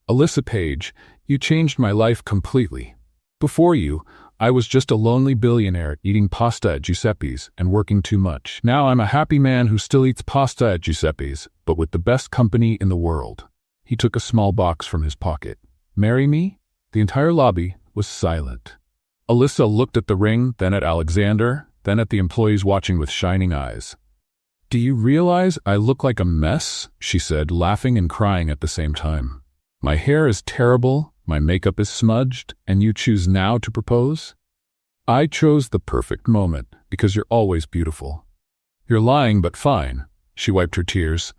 Alyssa Page, you changed my life completely. Before you, I was just a lonely billionaire eating pasta at Giuseppe's and working too much. Now I'm a happy man who still eats pasta at Giuseppe's, but with the best company in the world. He took a small box from his pocket. Marry me? The entire lobby was silent. Alyssa looked at the ring, then at Alexander, then at the employees watching with shining eyes. Do you realize I look like a mess? She said, laughing and crying at the same time. My hair is terrible. My makeup is smudged, and you choose now to propose? I chose the perfect moment, because you're always beautiful. You're lying, but fine. She wiped her tears.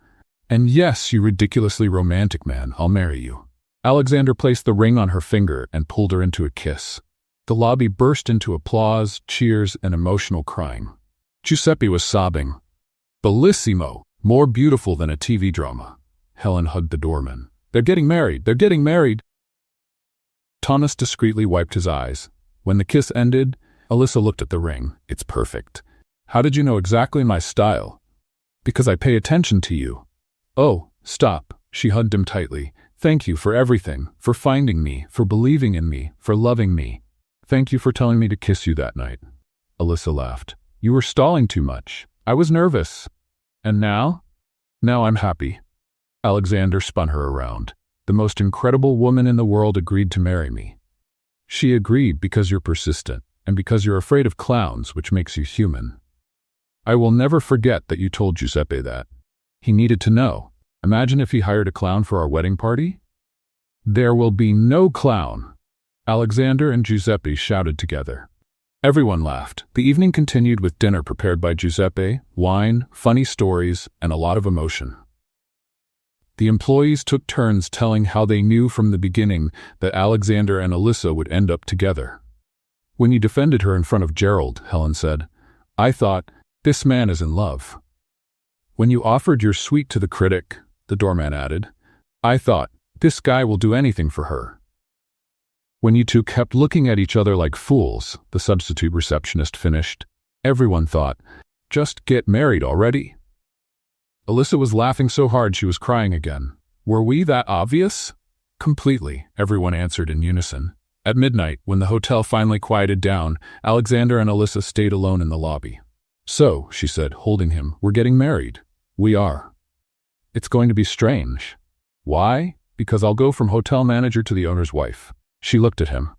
And yes, you ridiculously romantic man, I'll marry you. Alexander placed the ring on her finger and pulled her into a kiss. The lobby burst into applause, cheers, and emotional crying. Giuseppe was sobbing. Bellissimo, more beautiful than a TV drama. Helen hugged the doorman. They're getting married, they're getting married. Thomas discreetly wiped his eyes. When the kiss ended, Alyssa looked at the ring. It's perfect. How did you know exactly my style? Because I pay attention to you. Oh, stop. She hugged him tightly. Thank you for everything, for finding me, for believing in me, for loving me. Thank you for telling me to kiss you that night. Alyssa laughed. You were stalling too much. I was nervous. And now? Now I'm happy. Alexander spun her around. The most incredible woman in the world agreed to marry me. She agreed because you're persistent, and because you're afraid of clowns, which makes you human. I will never forget that you told Giuseppe that. He needed to know. Imagine if he hired a clown for our wedding party? There will be no clown. Alexander and Giuseppe shouted together. Everyone laughed. The evening continued with dinner prepared by Giuseppe, wine, funny stories, and a lot of emotion. The employees took turns telling how they knew from the beginning that Alexander and Alyssa would end up together. When you defended her in front of Gerald, Helen said, I thought, this man is in love. When you offered your suite to the critic, the doorman added, I thought, this guy will do anything for her. When you two kept looking at each other like fools, the substitute receptionist finished, everyone thought, just get married already. Alyssa was laughing so hard she was crying again. Were we that obvious? Completely, everyone answered in unison. At midnight, when the hotel finally quieted down, Alexander and Alyssa stayed alone in the lobby. So, she said, holding him, we're getting married. We are. It's going to be strange. Why? Because I'll go from hotel manager to the owner's wife. She looked at him.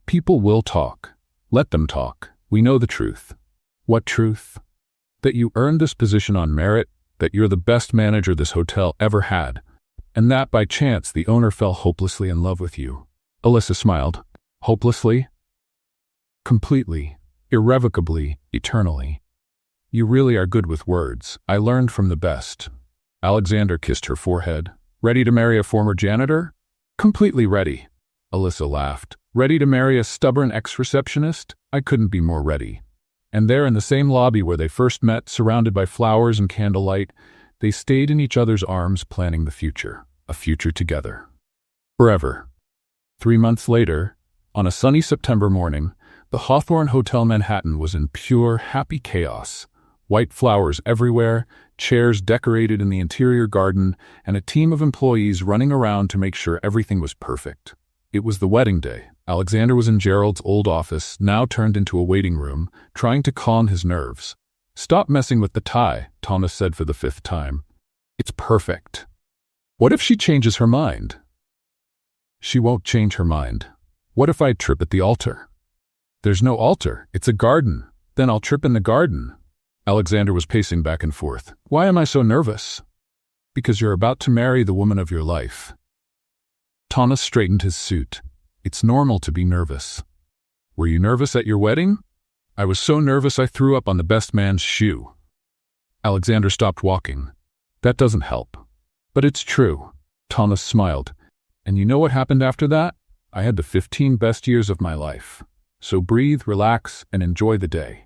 People will talk. Let them talk. We know the truth. What truth? That you earned this position on merit, that you're the best manager this hotel ever had, and that by chance the owner fell hopelessly in love with you. Alyssa smiled. Hopelessly? Completely, irrevocably, eternally. You really are good with words. I learned from the best. Alexander kissed her forehead. Ready to marry a former janitor? Completely ready. Alyssa laughed. Ready to marry a stubborn ex-receptionist? I couldn't be more ready. And there in the same lobby where they first met, surrounded by flowers and candlelight, they stayed in each other's arms planning the future, a future together. Forever. 3 months later, on a sunny September morning, the Hawthorne Hotel Manhattan was in pure, happy chaos. White flowers everywhere, chairs decorated in the interior garden, and a team of employees running around to make sure everything was perfect. It was the wedding day. Alexander was in Gerald's old office, now turned into a waiting room, trying to calm his nerves. Stop messing with the tie, Thomas said for the 5th time. It's perfect. What if she changes her mind? She won't change her mind. What if I trip at the altar? There's no altar. It's a garden. Then I'll trip in the garden. Alexander was pacing back and forth. Why am I so nervous? Because you're about to marry the woman of your life. Thomas straightened his suit. It's normal to be nervous. Were you nervous at your wedding? I was so nervous I threw up on the best man's shoe. Alexander stopped walking. That doesn't help. But it's true. Thomas smiled. And you know what happened after that? I had the 15 best years of my life. So breathe, relax, and enjoy the day.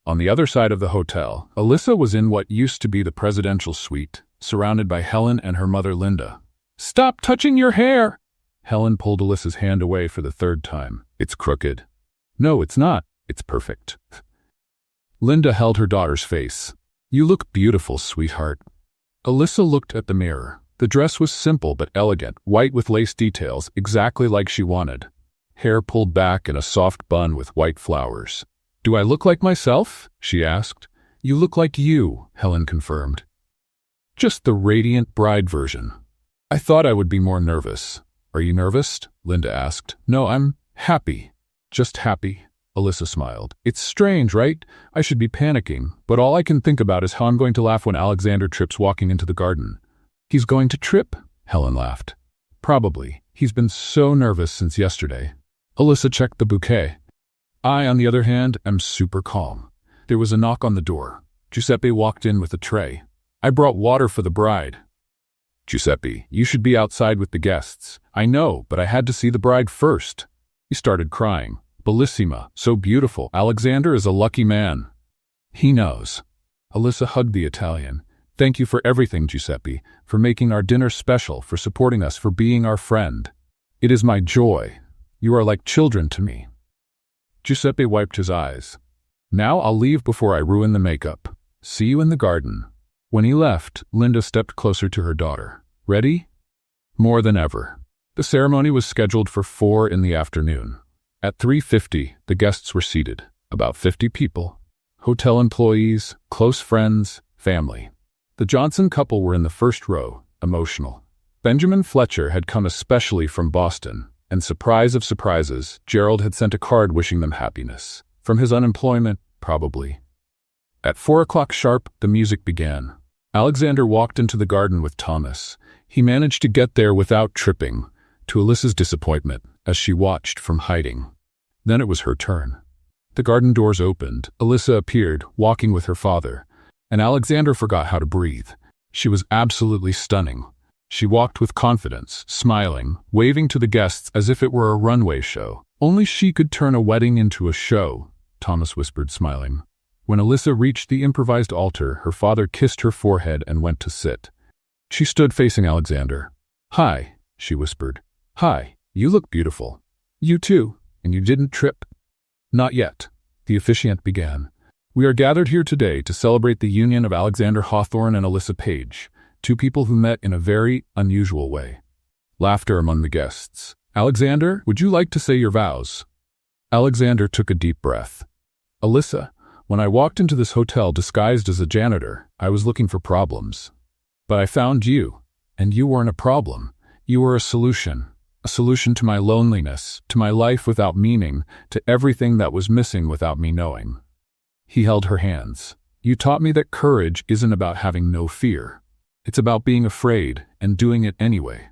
On the other side of the hotel, Alyssa was in what used to be the presidential suite, surrounded by Helen and her mother Linda. Stop touching your hair! Helen pulled Alyssa's hand away for the third time. It's crooked. No, it's not. It's perfect. Linda held her daughter's face. You look beautiful, sweetheart. Alyssa looked at the mirror. The dress was simple but elegant, white with lace details, exactly like she wanted. Hair pulled back in a soft bun with white flowers. Do I look like myself? She asked. You look like you, Helen confirmed. Just the radiant bride version. I thought I would be more nervous. Are you nervous? Linda asked. No, I'm happy. Just happy. Alyssa smiled. It's strange, right? I should be panicking, but all I can think about is how I'm going to laugh when Alexander trips walking into the garden. He's going to trip? Helen laughed. Probably. He's been so nervous since yesterday. Alyssa checked the bouquet. I, on the other hand, am super calm. There was a knock on the door. Giuseppe walked in with a tray. I brought water for the bride. Giuseppe, you should be outside with the guests. I know, but I had to see the bride first. He started crying. Bellissima, so beautiful. Alexander is a lucky man. He knows. Alyssa hugged the Italian. Thank you for everything, Giuseppe, for making our dinner special, for supporting us, for being our friend. It is my joy. You are like children to me. Giuseppe wiped his eyes. Now I'll leave before I ruin the makeup. See you in the garden. When he left, Linda stepped closer to her daughter. Ready? More than ever. The ceremony was scheduled for 4 in the afternoon. At 3:50, the guests were seated, about 50 people. Hotel employees, close friends, family. The Johnson couple were in the first row, emotional. Benjamin Fletcher had come especially from Boston, and surprise of surprises, Gerald had sent a card wishing them happiness. From his unemployment, probably. At 4 o'clock sharp, the music began. Alexander walked into the garden with Thomas. He managed to get there without tripping, to Alyssa's disappointment, as she watched from hiding. Then it was her turn. The garden doors opened. Alyssa appeared, walking with her father, and Alexander forgot how to breathe. She was absolutely stunning. She walked with confidence, smiling, waving to the guests as if it were a runway show. Only she could turn a wedding into a show, Thomas whispered, smiling. When Alyssa reached the improvised altar, her father kissed her forehead and went to sit. She stood facing Alexander. Hi, she whispered. Hi, you look beautiful. You too, and you didn't trip? Not yet, the officiant began. We are gathered here today to celebrate the union of Alexander Hawthorne and Alyssa Page, 2 people who met in a very unusual way. Laughter among the guests. Alexander, would you like to say your vows? Alexander took a deep breath. Alyssa, when I walked into this hotel disguised as a janitor, I was looking for problems. But I found you, and you weren't a problem. You were a solution to my loneliness, to my life without meaning, to everything that was missing without me knowing. He held her hands. You taught me that courage isn't about having no fear. It's about being afraid and doing it anyway.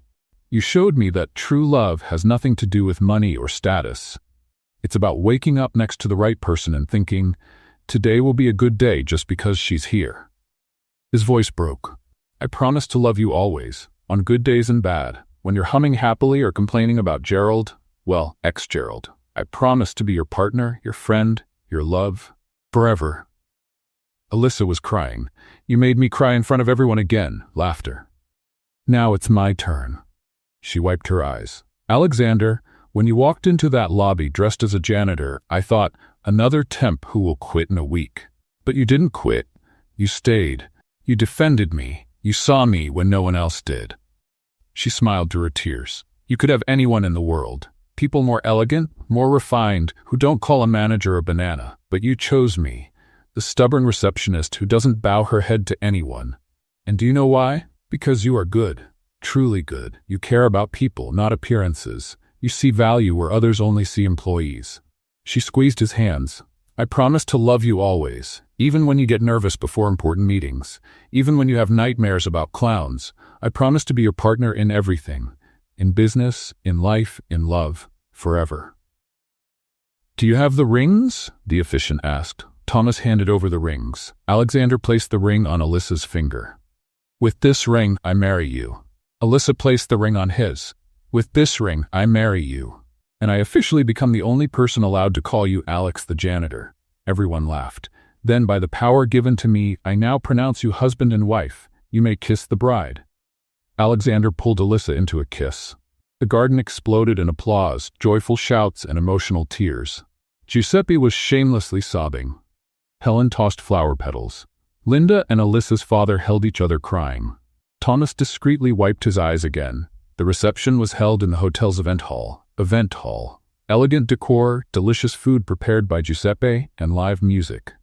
You showed me that true love has nothing to do with money or status. It's about waking up next to the right person and thinking, today will be a good day just because she's here. His voice broke. I promise to love you always, on good days and bad. When you're humming happily or complaining about Gerald, well, ex-Gerald, I promise to be your partner, your friend, your love, forever. Alyssa was crying. You made me cry in front of everyone again. Laughter. Now it's my turn. She wiped her eyes. Alexander, when you walked into that lobby dressed as a janitor, I thought, another temp who will quit in a week. But you didn't quit. You stayed. You defended me. You saw me when no one else did. She smiled through her tears. You could have anyone in the world. People more elegant, more refined, who don't call a manager a banana. But you chose me, the stubborn receptionist who doesn't bow her head to anyone. And do you know why? Because you are good. Truly good. You care about people, not appearances. You see value where others only see employees. She squeezed his hands. I promise to love you always, even when you get nervous before important meetings, even when you have nightmares about clowns. I promise to be your partner in everything, in business, in life, in love, forever. Do you have the rings? The officiant asked. Thomas handed over the rings. Alexander placed the ring on Alyssa's finger. With this ring, I marry you. Alyssa placed the ring on his. With this ring, I marry you. And I officially become the only person allowed to call you Alex the janitor. Everyone laughed. Then, by the power given to me, I now pronounce you husband and wife. You may kiss the bride. Alexander pulled Alyssa into a kiss. The garden exploded in applause, joyful shouts, and emotional tears. Giuseppe was shamelessly sobbing. Helen tossed flower petals. Linda and Alyssa's father held each other crying. Thomas discreetly wiped his eyes again. The reception was held in the hotel's event hall. Elegant decor, delicious food prepared by Giuseppe, and live music.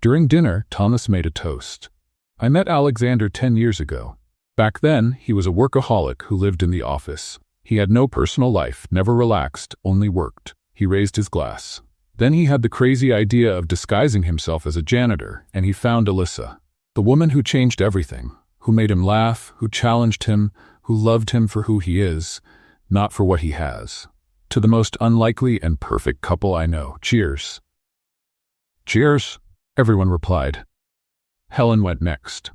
During dinner, Thomas made a toast. I met Alexander 10 years ago. Back then, he was a workaholic who lived in the office. He had no personal life, never relaxed, only worked. He raised his glass. Then he had the crazy idea of disguising himself as a janitor, and he found Alyssa, the woman who changed everything, who made him laugh, who challenged him, who loved him for who he is, not for what he has. To the most unlikely and perfect couple I know. Cheers. Cheers, everyone replied. Helen went next.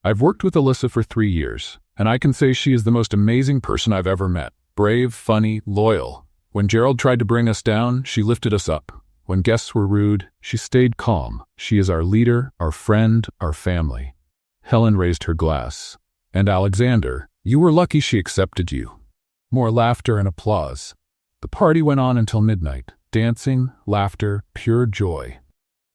I've worked with Alyssa for 3 years, and I can say she is the most amazing person I've ever met. Brave, funny, loyal. When Gerald tried to bring us down, she lifted us up. When guests were rude, she stayed calm. She is our leader, our friend, our family. Helen raised her glass. And Alexander, you were lucky she accepted you. More laughter and applause. The party went on until midnight. Dancing, laughter, pure joy.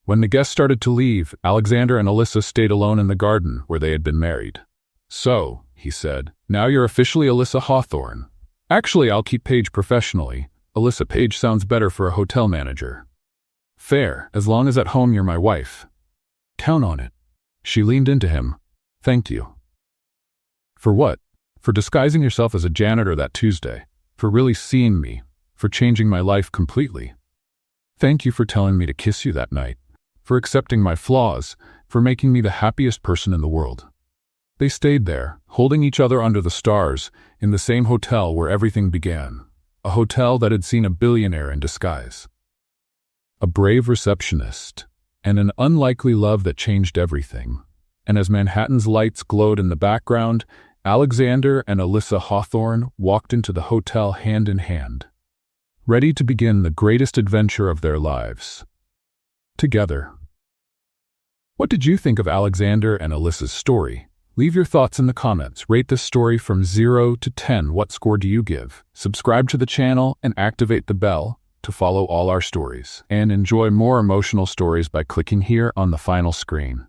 When the guests started to leave, Alexander and Alyssa stayed alone in the garden where they had been married. So, he said, now you're officially Alyssa Hawthorne. Actually, I'll keep Paige professionally. Alyssa Paige sounds better for a hotel manager. Fair, as long as at home you're my wife. Count on it. She leaned into him. Thank you. For what? For disguising yourself as a janitor that Tuesday. For really seeing me. For changing my life completely. Thank you for telling me to kiss you that night. For accepting my flaws. For making me the happiest person in the world. They stayed there, holding each other under the stars, in the same hotel where everything began. A hotel that had seen a billionaire in disguise. A brave receptionist, and an unlikely love that changed everything. And as Manhattan's lights glowed in the background, Alexander and Alyssa Hawthorne walked into the hotel hand in hand, ready to begin the greatest adventure of their lives. Together. What did you think of Alexander and Alyssa's story? Leave your thoughts in the comments. Rate this story from 0 to 10. What score do you give? Subscribe to the channel and activate the bell to follow all our stories. And enjoy more emotional stories by clicking here on the final screen.